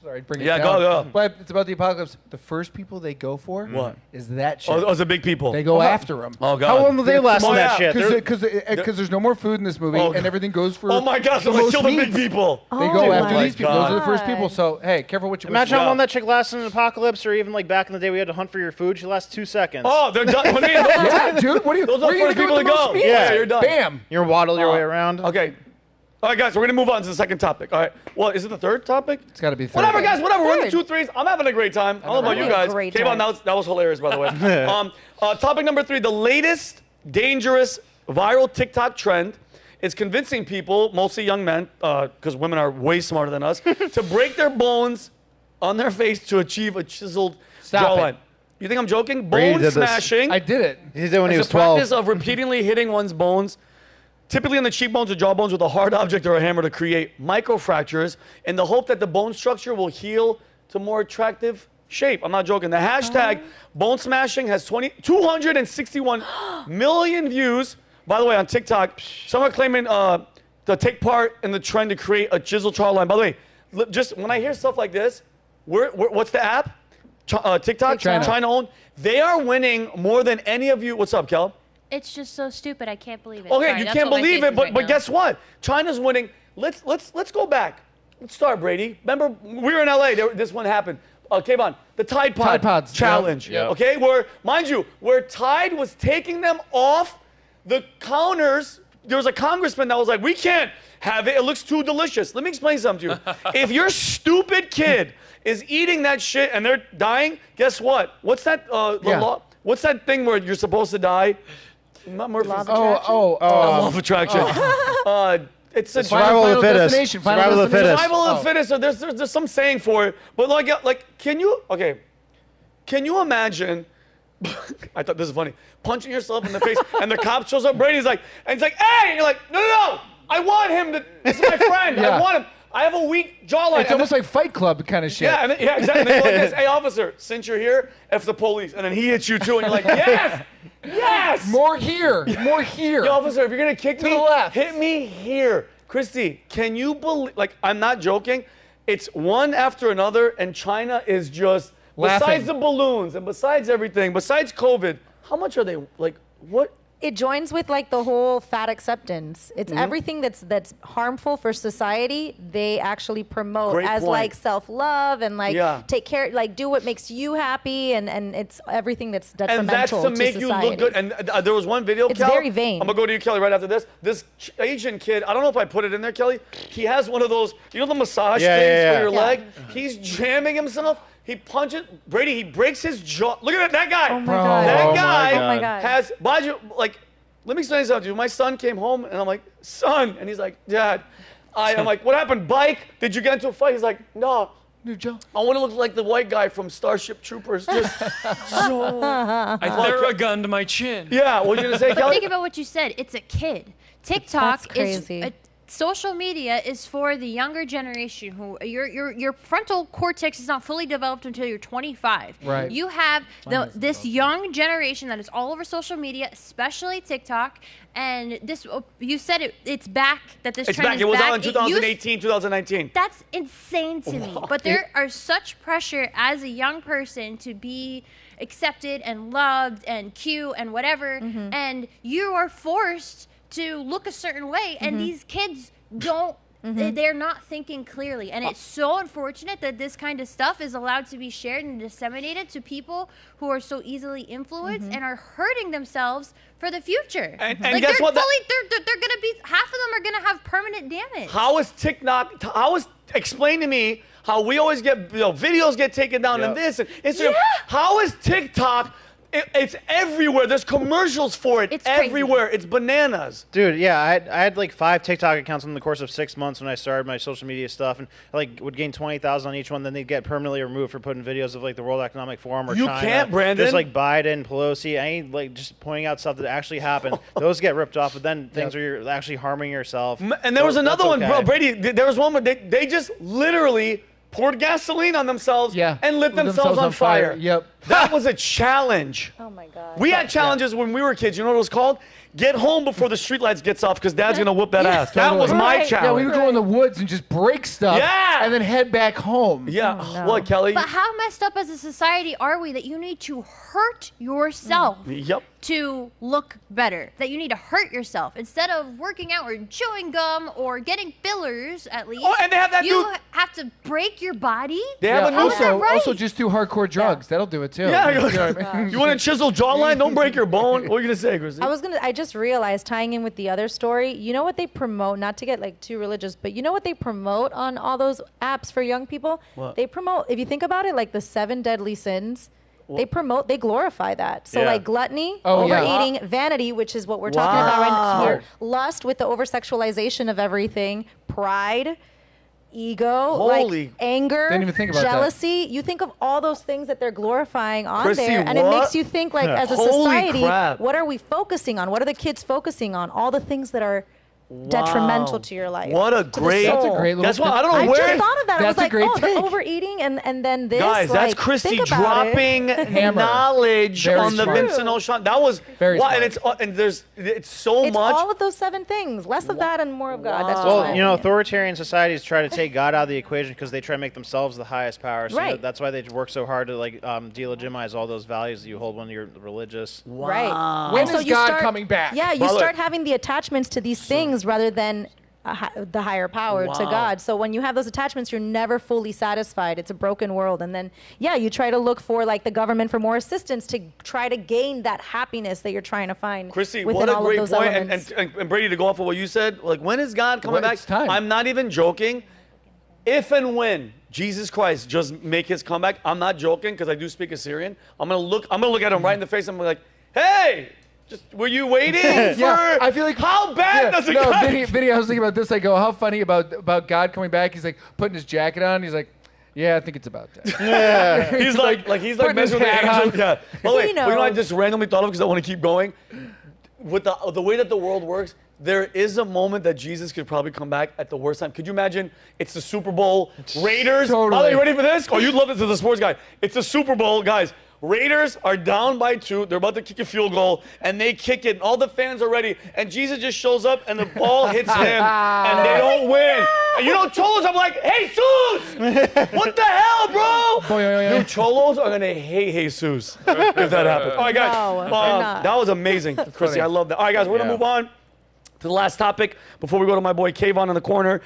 Sorry, bring it Yeah, down. go. But it's about the apocalypse. The first people they go for What? is that shit. Oh, the big people. They go after them. Oh, God. How long will they last in that shit? Because there's no more food in this movie, and everything goes for. Oh, my God. So the they most kill the big meats. people. They go after these people. Those are the God. first people. So, hey, careful what you wish Imagine for. how long that chick lasts in an apocalypse, or even like back in the day we had to hunt for your food. She lasts 2 seconds. Oh, they're done. Yeah, dude. What are you? Those are where the you first gonna people go to with the most go. meat? Yeah, you're done. Bam. You're waddle your way around. Okay. All right, guys, we're going to move on to the second topic. All right. Well, is it the third topic? It's got to be third. Whatever, guys, whatever. We're in the Third. 2 3s. I'm having a great time. I don't know about you guys. Great Kayvon, time. that was hilarious, by the way. Topic number 3, the latest dangerous viral TikTok trend is convincing people, mostly young men, because women are way smarter than us, to break their bones on their face to achieve a chiseled jawline. it. You think I'm joking? Brady Bone did this. smashing. I did it. He did it when he It's was the 12. practice of repeatedly hitting one's bones, typically on the cheekbones or jawbones, with a hard object or a hammer to create microfractures in the hope that the bone structure will heal to more attractive shape. I'm not joking. The hashtag bone smashing has 261 million views. By the way, on TikTok, some are claiming to take part in the trend to create a chiseled jawline. By the way, just when I hear stuff like this, what's the app? TikTok, China owned. They are winning more than any of you. What's up, Kel? It's just so stupid. I can't believe it. Okay, Sorry, you that's can't what my believe face it, is but right but now. guess what? China's winning. Let's go back. Let's start, Brady. Remember, we were in LA. This one happened. Kayvon, the Tide Pods challenge. Yep. Okay, where Tide was taking them off the counters. There was a congressman that was like, "We can't have it. It looks too delicious." Let me explain something to you. If your stupid kid is eating that shit and they're dying, guess what? What's that law? What's that thing where you're supposed to die? Murphy's Law of attraction. It's a survival of the fittest. Survival of the fittest. Survival of the fittest. So there's some saying for it, but like, can you imagine? I thought this is funny. Punching yourself in the face, and the cop shows up. Brady's like, and he's like, "Hey!" And you're like, "No! I want him to. This is my friend. I want him. I have a weak jawline." It's almost like Fight Club kind of shit. Yeah, exactly. And they go like this, "Hey, officer, since you're here, F the police." And then he hits you too, and you're like, yes! More here. Yo, officer, if you're gonna kick me, the left. hit me here. Christy, can you believe, like, I'm not joking, it's one after another, and China is just, besides the balloons, and besides everything, besides COVID, how much are they, like, what? It joins with like the whole fat acceptance. It's everything that's harmful for society. They actually promote as like self-love and like take care, like do what makes you happy, and it's everything that's detrimental and that's to make society. you look good. And there was one video, It's Kel, very vain. I'm gonna go to you, Kelly, right after this. This Asian kid, I don't know if I put it in there, Kelly. He has one of those, you know, the massage things for your leg. He's jamming himself. He punches Brady. He breaks his jaw. Look at that guy. Oh my God. That Oh guy my God. has. Like, let me explain something to you. My son came home and I'm like, "Son," and he's like, "Dad." I'm like, "What happened? Bike? Did you get into a fight?" He's like, "No. New Joe. I want to look like the white guy from Starship Troopers." Just I theragunned my chin. Yeah, what were you gonna say, Kelly? Think about what you said. It's a kid. TikTok That's crazy. social media is for the younger generation who your frontal cortex is not fully developed until you're 25. Right. You have this young generation that is all over social media, especially TikTok. And this, you said it's back. That this It's trend back. is It was back. on in 2018, 2019. That's insane to me. But there are such pressure as a young person to be accepted and loved and cute and whatever, and you are forced to look a certain way, and these kids don't. They're not thinking clearly, and it's so unfortunate that this kind of stuff is allowed to be shared and disseminated to people who are so easily influenced and are hurting themselves for the future. And like guess what? They're gonna be, half of them are gonna have permanent damage. How is TikTok? Explain to me how we always get videos get taken down and this and Instagram. How is TikTok? It's everywhere. There's commercials for it. It's everywhere. It's bananas. Dude, yeah, I had like 5 TikTok accounts in the course of 6 months when I started my social media stuff, and I like would gain 20,000 on each one. Then they'd get permanently removed for putting videos of like the World Economic Forum or You China. can't, Brandon. Just like Biden, Pelosi. I ain't like just pointing out stuff that actually happened. Those get ripped off, but then things where you're actually harming yourself. And there was another one, bro. Brady, there was one where they just literally poured gasoline on themselves and lit themselves on fire. Yep. That was a challenge. Oh my God. We had challenges when we were kids. You know what it was called? get home before the streetlights gets off because Dad's gonna whoop that ass. That was my challenge. Yeah, we would go in the woods and just break stuff. Yeah. And then head back home. Yeah. Oh, no. What, Kelly? But how messed up as a society are we that you need to hurt yourself Yep. to look better? That you need to hurt yourself instead of working out or chewing gum or getting fillers at least. Oh, and they have that you dude- have to break your body. They have a new also just do hardcore drugs. That'll do it too. Yeah. You know what I mean? You want a chiseled jawline? Don't break your bone. What are you gonna say, Chrissy? I just realized, tying in with the other story, you know what they promote, not to get like too religious, but you know what they promote on all those apps for young people? What? They promote, if you think about it, like the 7 deadly sins. They glorify that. So like gluttony, overeating, vanity, which is what we're talking about right here, lust with the over-sexualization of everything, pride, ego, like anger, Didn't even think about jealousy. You think of all those things that they're glorifying on Chrissy, there, and it what? makes you think like as a Holy society, crap. what are we focusing on? What are the kids focusing on? All the things that are detrimental to your life. What a great. That's a great little. That's what I don't know I where. just thought of that. I was That's a like, great oh, the take. overeating and then this. Guys, that's like, Christy think about dropping Hammer. knowledge Very on the smart. Vincent Oshana. That was Very wow, smart. and it's so It's much. all of those 7 things. Less of that and more of God. That's just Well, my you know, opinion. authoritarian societies try to take God out of the equation because they try to make themselves the highest power. So Right. that's why they work so hard to like delegitimize all those values that you hold when you're religious. Right. When And so is you God start- coming back? Yeah, you By the way- start having the attachments to these things rather than the higher power to Wow. God. So when you have those attachments, you're never fully satisfied. It's a broken world. And then, yeah, you try to look for like the government for more assistance to try to gain that happiness that you're trying to find Chrissy, within what a all great of those point. elements. And Brady, to go off of what you said, like when is God coming Well, back? it's time. I'm not even joking. If and when Jesus Christ just make his comeback, I'm not joking because I do speak Assyrian. I'm gonna look at him right in the face. I'm like, hey. Just, were you waiting for? Yeah, I feel like how bad does it no, got? Vinny, I was thinking about this. I go, how funny about God coming back? He's like putting his jacket on. He's like, yeah, I think it's about that. Yeah. he's like putting his messing with the hat angel. on. Yeah. By the way, He you know what I knows. just randomly thought of because I want to keep going. With the way that the world works, there is a moment that Jesus could probably come back at the worst time. Could you imagine? It's the Super Bowl. Raiders. Totally. Are you ready for this? Oh, you'd love this as a sports guy. It's the Super Bowl, guys. Raiders are down by 2. They're about to kick a field goal, and they kick it. And all the fans are ready, and Jesus just shows up, and the ball hits him, and they don't win. And you know, Cholos, I'm like, hey, Jesus! What the hell, bro? You Cholos are gonna hate Jesus if that happens. All right, guys. No, they're not. That was amazing, Chrissy. I love that. All right, guys, we're gonna move on to the last topic before we go to my boy Kayvon in the corner.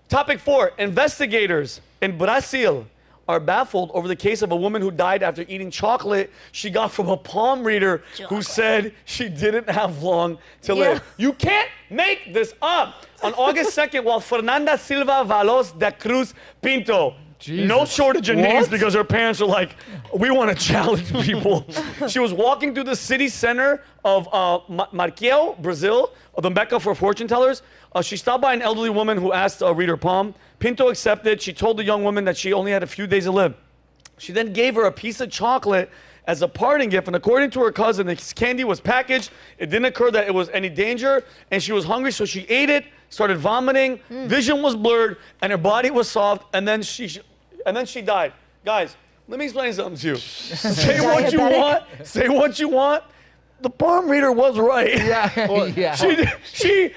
Topic 4: investigators in Brazil are baffled over the case of a woman who died after eating chocolate she got from a palm reader who said she didn't have long to live. You can't make this up. On August 2nd, while Fernanda Silva Valos da Cruz Pinto, no shortage of names because her parents are like, we want to challenge people. She was walking through the city center of Marquêo, Brazil, the Mecca for fortune tellers. She stopped by an elderly woman who asked to read her palm. Pinto accepted. She told the young woman that she only had a few days to live. She then gave her a piece of chocolate as a parting gift, and according to her cousin, this candy was packaged. It didn't occur that it was any danger, and she was hungry, so she ate it, started vomiting, vision was blurred, and her body was soft, and then she died. Guys, let me explain something to you. Say what you want. Say what you want. The palm reader was right. Yeah.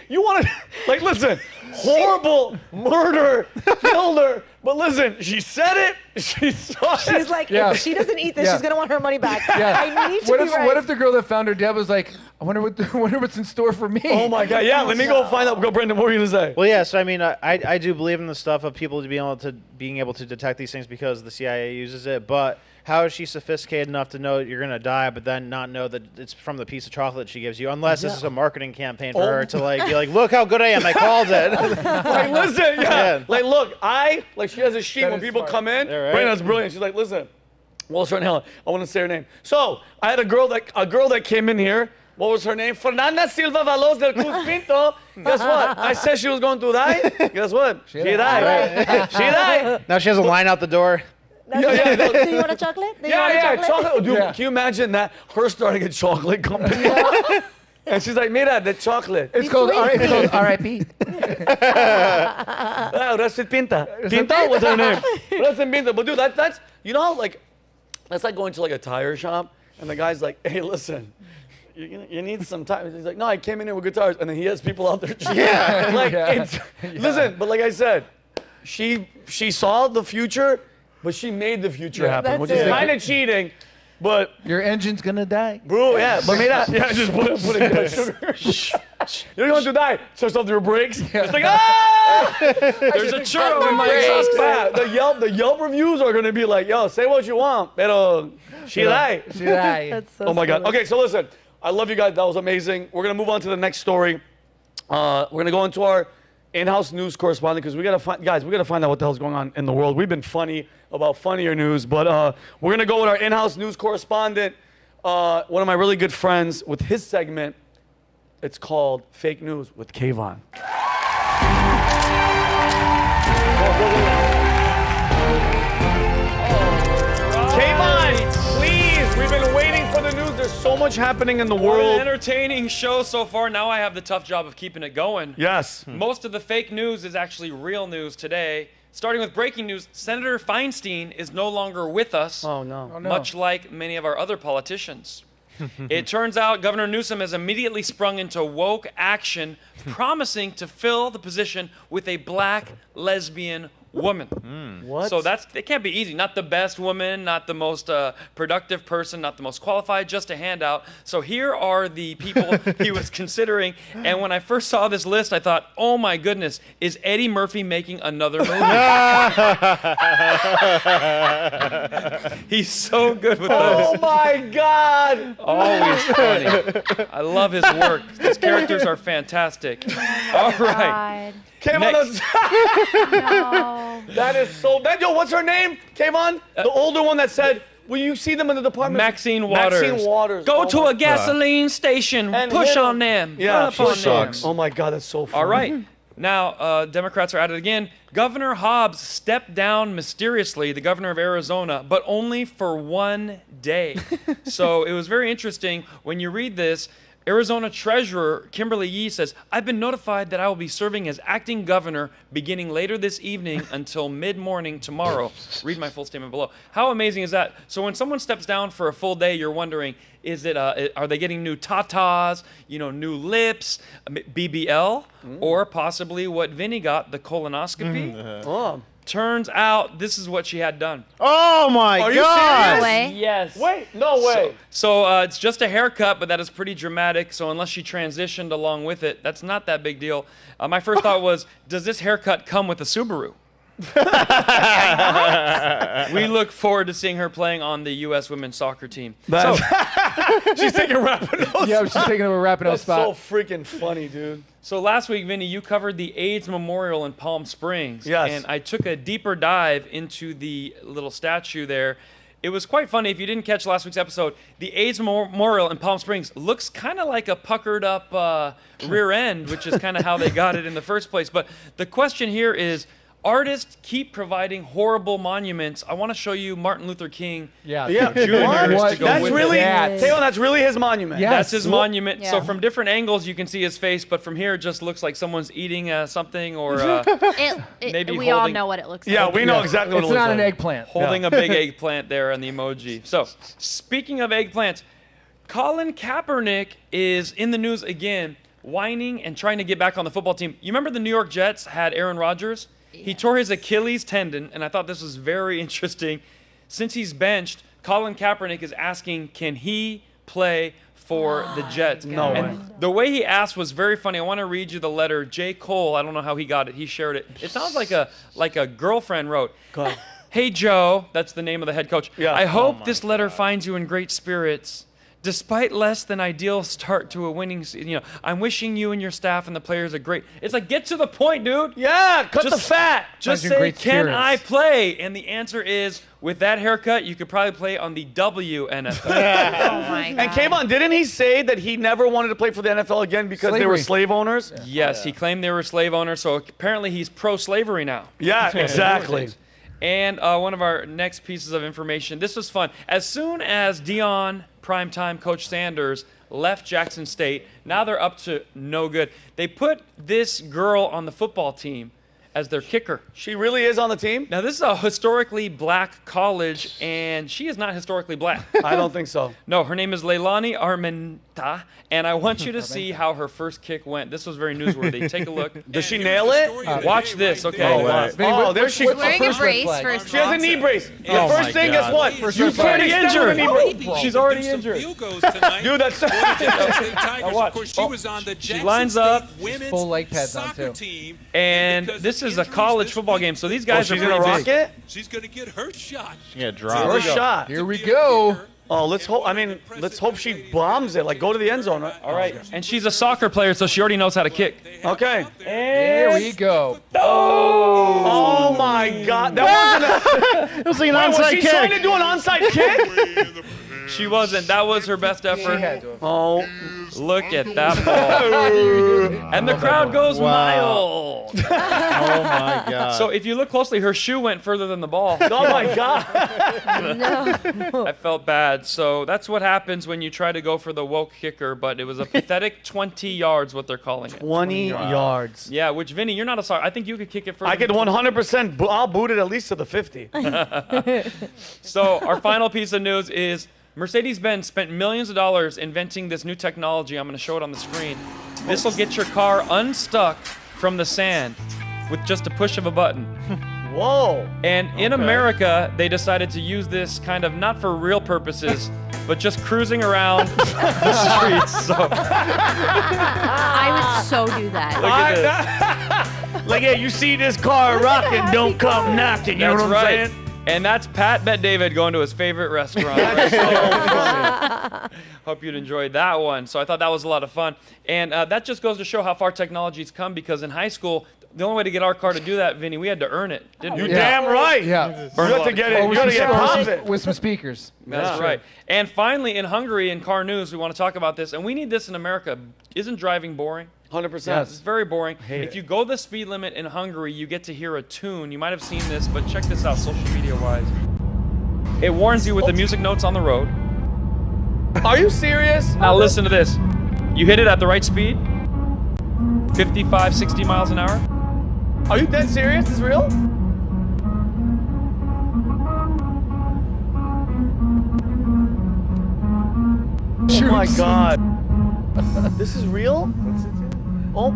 You want to, like, listen, horrible murder, killed her. But listen, she said it. She saw it. She's like, if she doesn't eat this, she's gonna want her money back. I need to be right. What if the girl that found her dead was like, I wonder what's in store for me? Oh my God! Yeah, let me go find out. Go, Brendan. What were you gonna say? Well, yeah. So I mean, I do believe in the stuff of people being able to detect these things because the CIA uses it. But how is she sophisticated enough to know that you're gonna die, but then not know that it's from the piece of chocolate she gives you? Unless this is a marketing campaign for her to like be like, look how good I am. I called it. Like, listen, like, look, she has a sheet when people come in. Yeah, right? Brandon's brilliant. She's like, listen, what's her name? I want to say her name. So I had a girl that came in here. What was her name? Fernanda Silva Valos del Cruz Pinto. Guess what? I said she was going to die. Guess what? She died. She died. Now she has a line out the door. Do you want a chocolate? Chocolate. Dude, can you imagine that? Her starting a chocolate company. And she's like, mira, the chocolate. It's called R.I.P. Rest Pinta. Pinta was her name. Rest Pinta. But dude, that's you know, like, that's like going to like a tire shop and the guy's like, hey, listen, you need some time. He's like, no, I came in here with guitars, and then he has people out there. Yeah. Listen, but like I said, she saw the future, but she made the future happen, which is kind of cheating. But your engine's gonna die, bro. Yeah, but just put it sugar. You're going to die. Starts off your brakes. It's like there's a churro in my exhaust fan. The Yelp reviews are gonna be like, yo, say what you want, pero she die. She die. That's so Oh my God. silly. Okay, so listen, I love you guys. That was amazing. We're gonna move on to the next story. We're gonna go into our in-house news correspondent because we gotta find out what the hell's going on in the world. We've been funny about funnier news, but we're gonna go with our in-house news correspondent, one of my really good friends, with his segment. It's called Fake News with Kayvon. Kayvon, please, we've been waiting for the news. There's so much happening in the What world. an entertaining show so far. Now I have the tough job of keeping it going. Yes. Most of the fake news is actually real news today. Starting with breaking news, Senator Feinstein is no longer with us. Oh, no. Much like many of our other politicians. It turns out Governor Newsom has immediately sprung into woke action, promising to fill the position with a black lesbian woman. What? So it can't be easy. Not the best woman, not the most productive person, not the most qualified, just a handout. So here are the people he was considering. And when I first saw this list, I thought, oh my goodness, is Eddie Murphy making another movie? He's so good with those. Oh my God! Always funny. I love his work. His characters are fantastic. All right. Kayvon, that is so bad. Yo, what's her name? Kayvon? The older one that said, will you see them in the department? Maxine Waters. Maxine Waters. Go to a gasoline station. And push hit 'em. on them. Yeah, Run up on them. Oh my God, that's so funny. All right. Now, Democrats are at it again. Governor Hobbs stepped down mysteriously, the governor of Arizona, but only for 1 day. So it was very interesting. When you read this, Arizona Treasurer Kimberly Yee says, I've been notified that I will be serving as acting governor beginning later this evening until mid-morning tomorrow. Read my full statement below. How amazing is that? So when someone steps down for a full day, you're wondering, is it? Are they getting new tatas, new lips, BBL, or possibly what Vinnie got, the colonoscopy? Oh. Turns out this is what she had done. Oh my Are God! you serious? No way. Yes. Wait, no way. So it's just a haircut, but that is pretty dramatic. So unless she transitioned along with it, that's not that big deal. My first thought was, does this haircut come with a Subaru? We look forward to seeing her playing on the U.S. women's soccer team. She's taking Rapidos. Yeah, she's taking over Rapido That's spot. so freaking funny, dude. So last week, Vinny, you covered the AIDS Memorial in Palm Springs. Yes. And I took a deeper dive into the little statue there. It was quite funny. If you didn't catch last week's episode, the AIDS Memorial in Palm Springs looks kind of like a puckered up rear end, which is kind of how they got it in the first place. But the question here is, artists keep providing horrible monuments. I want to show you Martin Luther King Yeah. Jr. What? to go That's with really, that. Taylor, that's really his monument. Yes. That's his monument. Yeah. So from different angles, you can see his face, but from here, it just looks like someone's eating something or maybe we all holding- know what it looks Yeah, like. we know exactly what It's it looks not like. an eggplant. holding a big eggplant there on the emoji. So speaking of eggplants, Colin Kaepernick is in the news again, whining and trying to get back on the football team. You remember the New York Jets had Aaron Rodgers? He tore his Achilles tendon, and I thought this was very interesting. Since he's benched, Colin Kaepernick is asking, can he play for the Jets? No way. And the way he asked was very funny. I want to read you the letter. J. Cole, I don't know how he got it. He shared it. It sounds like a girlfriend wrote. Go ahead. Hey, Joe, that's the name of the head coach. Yeah. I hope this letter finds you in great spirits. Despite less than ideal start to a winning season, I'm wishing you and your staff and the players a great. It's like, get to the point, dude. Yeah, cut the fat. Just Finds you in say, great can spirits." I play? And the answer is, with that haircut, you could probably play on the WNFL. Oh my God. And Kayvon, didn't he say that he never wanted to play for the NFL again because they were Slavery. slave owners? Yes, he claimed they were slave owners, so apparently he's pro-slavery now. Yeah, exactly. And one of our next pieces of information, this was fun. As soon as Dion primetime Coach Sanders left Jackson State, now they're up to no good. They put this girl on the football team as their kicker. She really is on the team? Now, this is a historically black college, and she is not historically black. I don't think so. No, her name is Leilani and I want you to see how her first kick went. This was very newsworthy. Take a look. Does she nail it? Watch this, okay? Oh, there she goes. Wearing a brace first. She has a knee brace. The first thing, guess what? She's already injured. She's already injured. Dude, that's... She lines up. Full leg pads on, too. And this is a college football game, so these guys are she's gonna rock it? She's going to get her shot. Yeah, drop. Her shot. Here we go. Oh, let's hope. I mean, let's hope she bombs it. Like, go to the end zone, right? All right. And she's a soccer player, so she already knows how to kick. Okay. Here we go. Oh my God! That wasn't. It was like an Was onside she kick. trying to do an onside kick? She wasn't. That was her best effort. She had to have. Oh, look at that ball. And the crowd goes wild. Oh my God. So if you look closely, her shoe went further than the ball. oh my God! No. I felt bad. So that's what happens when you try to go for the woke kicker, but it was a pathetic 20 yards, what they're calling it. 20 yards. Yeah, which, Vinny, you're not a soccer. I think you could kick it further. I could 100%. I'll boot it at least to the 50. So our final piece of news is Mercedes-Benz spent millions of dollars inventing this new technology. I'm going to show it on the screen. This will get your car unstuck from the sand with just a push of a button. Whoa. And in America, they decided to use this kind of not for real purposes, but just cruising around the streets. So. I would so do that. Look at this. Like, hey, you see this car rocking, don't come knocking. You know That's what I'm right. saying? And that's Pat Bet David going to his favorite restaurant. Hope you'd enjoyed that one. So I thought that was a lot of fun. And that just goes to show how far technology's come, because in high school, the only way to get our car to do that, Vinny, we had to earn it, didn't we? You damn right. Yeah. You have to get it. You got to get popping. With some speakers. That's right. And finally, in Hungary, in car news, we want to talk about this, and we need this in America. Isn't driving boring? 100%. It's very boring. If you go the speed limit in Hungary, you get to hear a tune. You might have seen this, but check this out social media-wise. It warns you with the music notes on the road. Are you serious? Now listen to this. You hit it at the right speed, 55, 60 miles an hour. Are you dead serious? Is this real? Oh my God. This is real? Oh.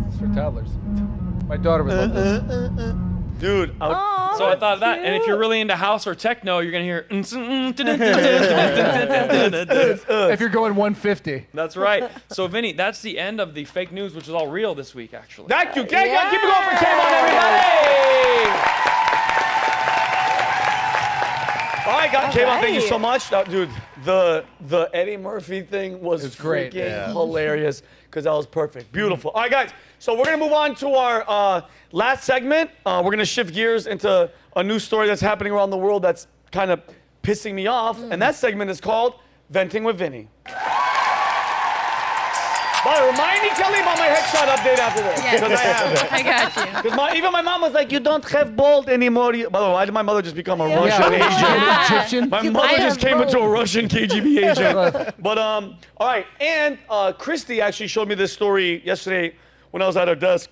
It's for toddlers. My daughter would love this. Dude. So I thought of that. And if you're really into house or techno, you're going to hear. If you're going 150. That's right. So, Vinny, that's the end of the fake news, which is all real this week, actually. Thank you. Keep it going for K-Mon, everybody. All right, guys. K-Mon, thank you so much. Dude, the Eddie Murphy thing was great. Freaking hilarious, because that was perfect. Beautiful. All right, guys. So we're going to move on to our last segment. We're going to shift gears into a new story that's happening around the world that's kind of pissing me off. And that segment is called Venting with Vinny. But remind me, Kelly, about my headshot update after this. Yes. Because I have it. I got you. Because even my mom was like, you don't have bald anymore. By the way, why did my mother just become a Russian agent? Egyptian. My mother just came into a Russian KGB agent. But, all right. And Christy actually showed me this story yesterday when I was at her desk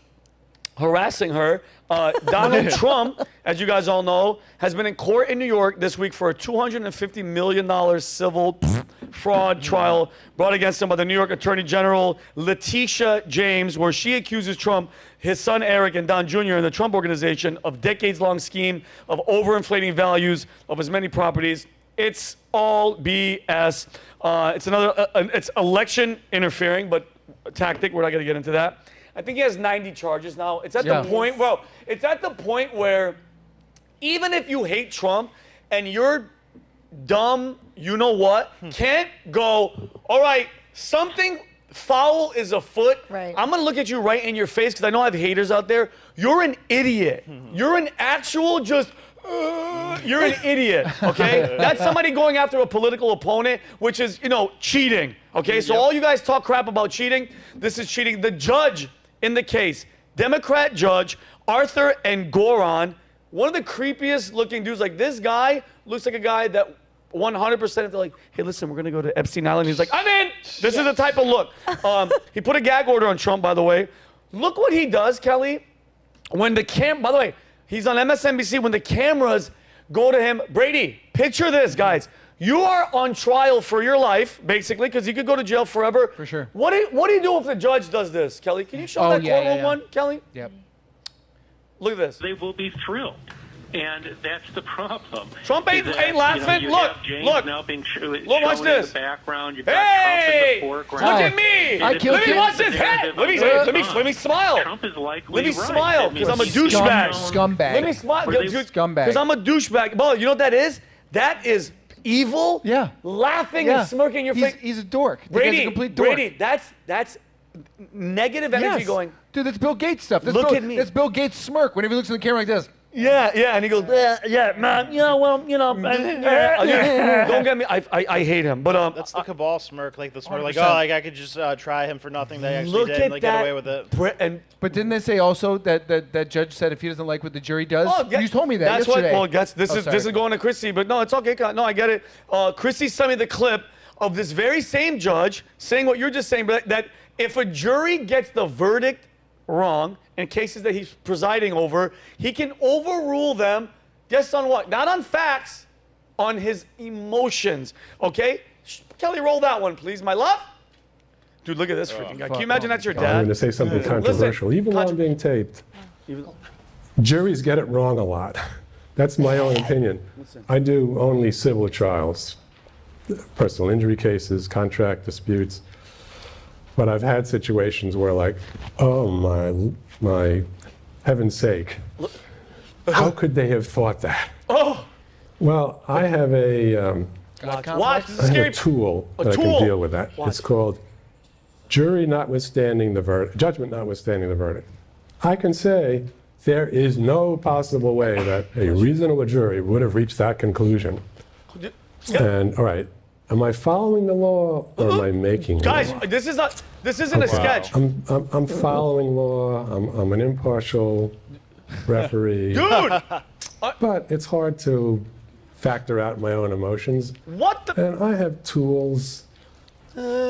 harassing her. Donald Trump, as you guys all know, has been in court in New York this week for a $250 million civil fraud trial brought against him by the New York Attorney General Letitia James, where she accuses Trump, his son Eric, and Don Jr. and the Trump Organization of decades-long scheme of overinflating values of his many properties. It's all BS. It's election interfering, but a tactic. We're not going to get into that. I think he has 90 charges now. It's at the point, bro. It's at the point where even if you hate Trump and you're dumb, you know what, can't go, all right, something foul is afoot. Right. I'm going to look at you right in your face because I know I have haters out there. You're an idiot. You're an actual you're an idiot, okay? That's somebody going after a political opponent, which is, cheating, okay? So all you guys talk crap about cheating. This is cheating. The judge in the case, Democrat judge Arthur Engoron, one of the creepiest looking dudes. Like, this guy looks like a guy that 100% they're like, hey, listen, we're going to go to Epstein Island. He's like, I'm in. This is the type of look. He put a gag order on Trump, by the way. Look what he does, Kelly. When the by the way, he's on MSNBC. When the cameras go to him, Brady, picture this, guys. You are on trial for your life, basically, because you could go to jail forever. For sure. What do you do if the judge does this, Kelly? Can you show that courtroom one, Kelly? Yep. Look at this. They will be thrilled. And that's the problem. Trump ain't laughing. You look, have James look. Now being look, watch this. In the background. You've got hey, Trump in the foreground. Look at me. Let me watch this head. Let me smile. Trump is likely Let me smile because I'm a douchebag. Scumbag. Let me smile Scumbag. because I'm a douchebag. Well, you know what that is? That is evil. Yeah. Laughing and smirking your face. He's a dork. Brady, a complete dork. Brady, that's negative energy going. Dude, that's Bill Gates stuff. Look at me. That's Bill Gates smirk whenever he looks in the camera like this. Yeah, and he goes, yeah, man, don't get me. I hate him, but that's the cabal smirk, like the smirk, 100%. like I could just try him for nothing. They actually Look did, at and, like, get away with it. But didn't they say also that judge said if he doesn't like what the jury does? You told me that that's yesterday. This is going to Chrissy, but no, it's okay. No, I get it. Chrissy sent me the clip of this very same judge saying what you're just saying, but that if a jury gets the verdict wrong in cases that he's presiding over, he can overrule them. Guess on what? Not on facts, on his emotions. Okay? Kelly, roll that one, please, my love. Dude, look at this freaking guy. Can you imagine that's your dad? I'm going to say something controversial, even while I'm being taped. Juries get it wrong a lot. That's my own opinion. I do only civil trials, personal injury cases, contract disputes. But I've had situations where, like, oh my heaven's sake, how could they have thought that? Oh. Well, I have a tool that I can deal with that. It's called judgment notwithstanding the verdict. I can say there is no possible way that a reasonable jury would have reached that conclusion. And all right. Am I following the law or am I making Guys, law? this isn't a sketch. I'm following law. I'm an impartial referee. Dude! But it's hard to factor out my own emotions. What the? And I have tools.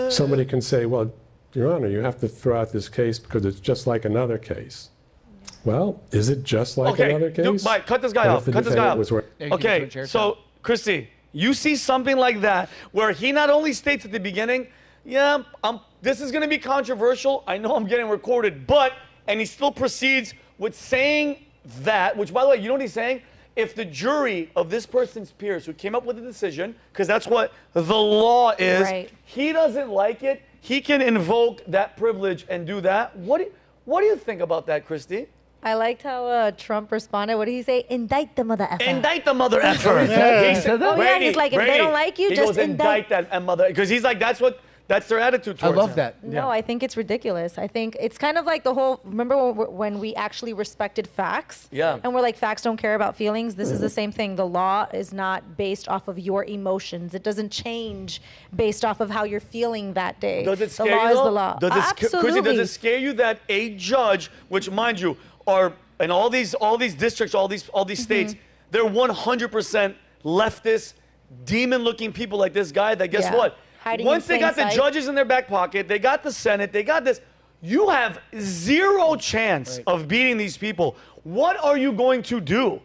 Somebody can say, well, Your Honor, you have to throw out this case because it's just like another case. Well, is it just like another case? Dude, Mike, cut this guy off. Cut this guy off. Okay, so, Christy, you see something like that where he not only states at the beginning, yeah, this is going to be controversial. I know I'm getting recorded, and he still proceeds with saying that, which, by the way, you know what he's saying? If the jury of this person's peers who came up with the decision, because that's what the law is, he doesn't like it, he can invoke that privilege and do that. What do you think about that, Christy? I liked how Trump responded. What did he say? Indict the mother effer. Indict the mother effer. He said that? Brady, he's like, if they don't like you, just indict that mother. Because he's like, that's their attitude towards I love him. that. No, I think it's ridiculous. I think it's kind of like the whole, remember when we actually respected facts? Yeah. And we're like, facts don't care about feelings. This is the same thing. The law is not based off of your emotions. It doesn't change based off of how you're feeling that day. Does it scare the law you? Is the law. Absolutely. Chrissy, does it scare you that a judge, which mind you, are in all these districts, all these states, they're 100% leftist, demon-looking people like this guy that, guess what? Once they got the judges in their back pocket, they got the Senate, they got this, you have zero chance of beating these people. What are you going to do?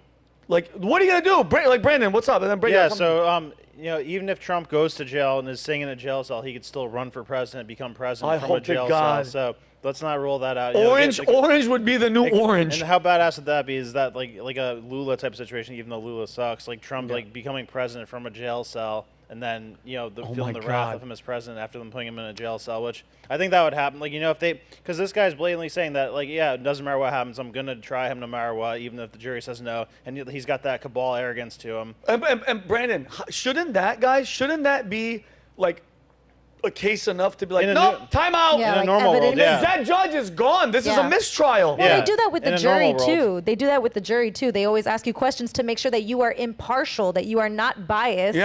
Like, what are you going to do? Like, Brandon, what's up? And then Brandon, even if Trump goes to jail and is sitting in a jail cell, he could still run for president, become president from a jail cell. So let's not rule that out. Orange would be the new orange. And how badass would that be? Is that like a Lula type situation? Even though Lula sucks, like Trump becoming president from a jail cell, and then feeling the wrath of him as president after them putting him in a jail cell, which I think that would happen. Like if because this guy's blatantly saying that it doesn't matter what happens, I'm gonna try him no matter what, even if the jury says no, and he's got that cabal arrogance to him. And Brandon, shouldn't that be like a case enough to be like, no, time out. Yeah, in a normal world, that judge is gone. This is a mistrial. Well, they do that with the jury too. They do that with the jury too. They always ask you questions to make sure that you are impartial, that you are not biased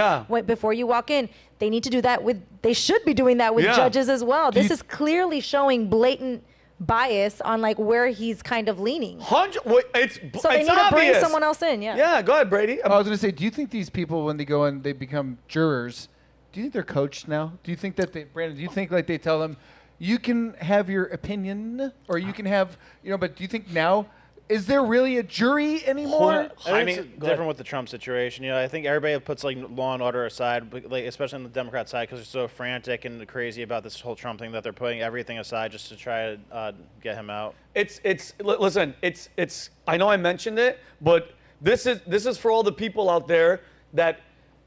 before you walk in. They need to do that they should be doing that with judges as well. This is clearly showing blatant bias on where he's kind of leaning. So they need to bring someone else in. Yeah, go ahead, Brady. I was going to say, do you think these people, when they go in, they become jurors, do you think they're coached now? Do you think that Brandon, do you think they tell them, you can have your opinion, or you can have, but do you think now is there really a jury anymore? I think it's different with the Trump situation. You know, I think everybody puts like law and order aside, but, like especially on the Democrat side, because they're so frantic and crazy about this whole Trump thing that they're putting everything aside just to try to get him out. Listen. It's. I know I mentioned it, but this is for all the people out there that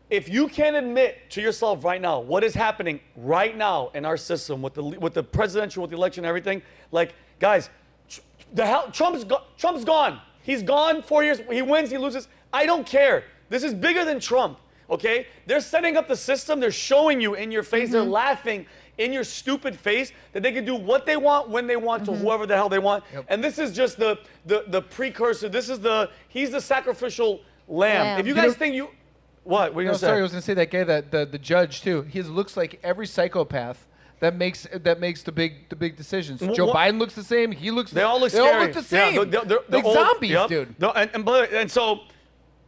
if you can't admit to yourself right now what is happening right now in our system with the presidential, with the election, and everything, like guys. Trump's gone. He's gone 4 years. He wins, he loses. I don't care. This is bigger than Trump, okay? They're setting up the system. They're showing you in your face. They're laughing in your stupid face that they can do what they want, when they want, to whoever the hell they want. And this is just the precursor. He's the sacrificial lamb. If you guys think you... What? What are you going to say? Sorry, I was going to say that guy, the judge, too. He looks like every psychopath. That makes the big decisions. Joe Biden looks the same. He looks. They all look scary. They all look the same. Yeah, they're like old, zombies, dude.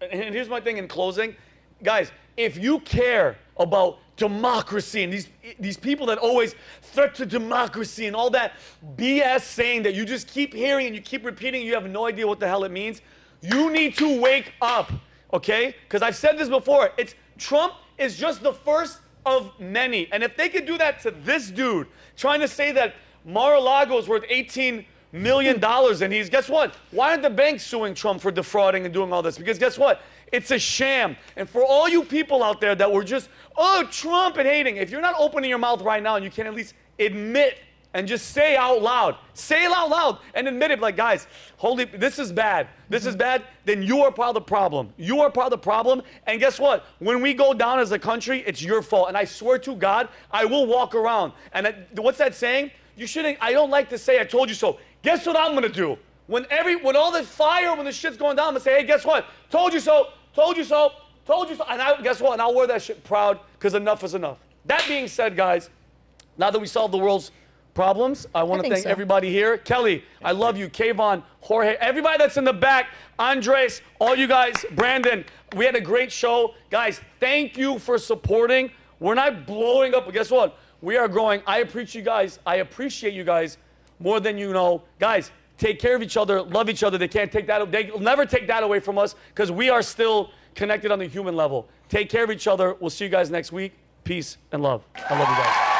And here's my thing in closing, guys. If you care about democracy and these people that always threat to democracy and all that BS saying that you just keep hearing and you keep repeating, you have no idea what the hell it means. You need to wake up, okay? Because I've said this before. Trump is just the first of many. And if they could do that to this dude, trying to say that Mar-a-Lago is worth $18 million and guess what? Why aren't the banks suing Trump for defrauding and doing all this? Because guess what? It's a sham. And for all you people out there that were just, oh, Trump and hating, if you're not opening your mouth right now and you can at least admit and just say out loud and admit it, like, guys, this is bad. This is bad. Then you are part of the problem. You are part of the problem. And guess what? When we go down as a country, it's your fault. And I swear to God, I will walk around. And what's that saying? I don't like to say I told you so. Guess what I'm going to do? When all the fire, when the shit's going down, I'm going to say, hey, guess what? Told you so. Told you so. Told you so. And guess what? And I'll wear that shit proud because enough is enough. That being said, guys, now that we solved the world's problems, I want to thank everybody here. Kelly, I love you. Kayvon, Jorge, everybody that's in the back, Andres, all you guys, Brandon, we had a great show. Guys, thank you for supporting. We're not blowing up, but guess what? We are growing. I appreciate you guys. I appreciate you guys more than you know. Guys, take care of each other, love each other. They'll never take that away from us because we are still connected on the human level. Take care of each other. We'll see you guys next week. Peace and love. I love you guys.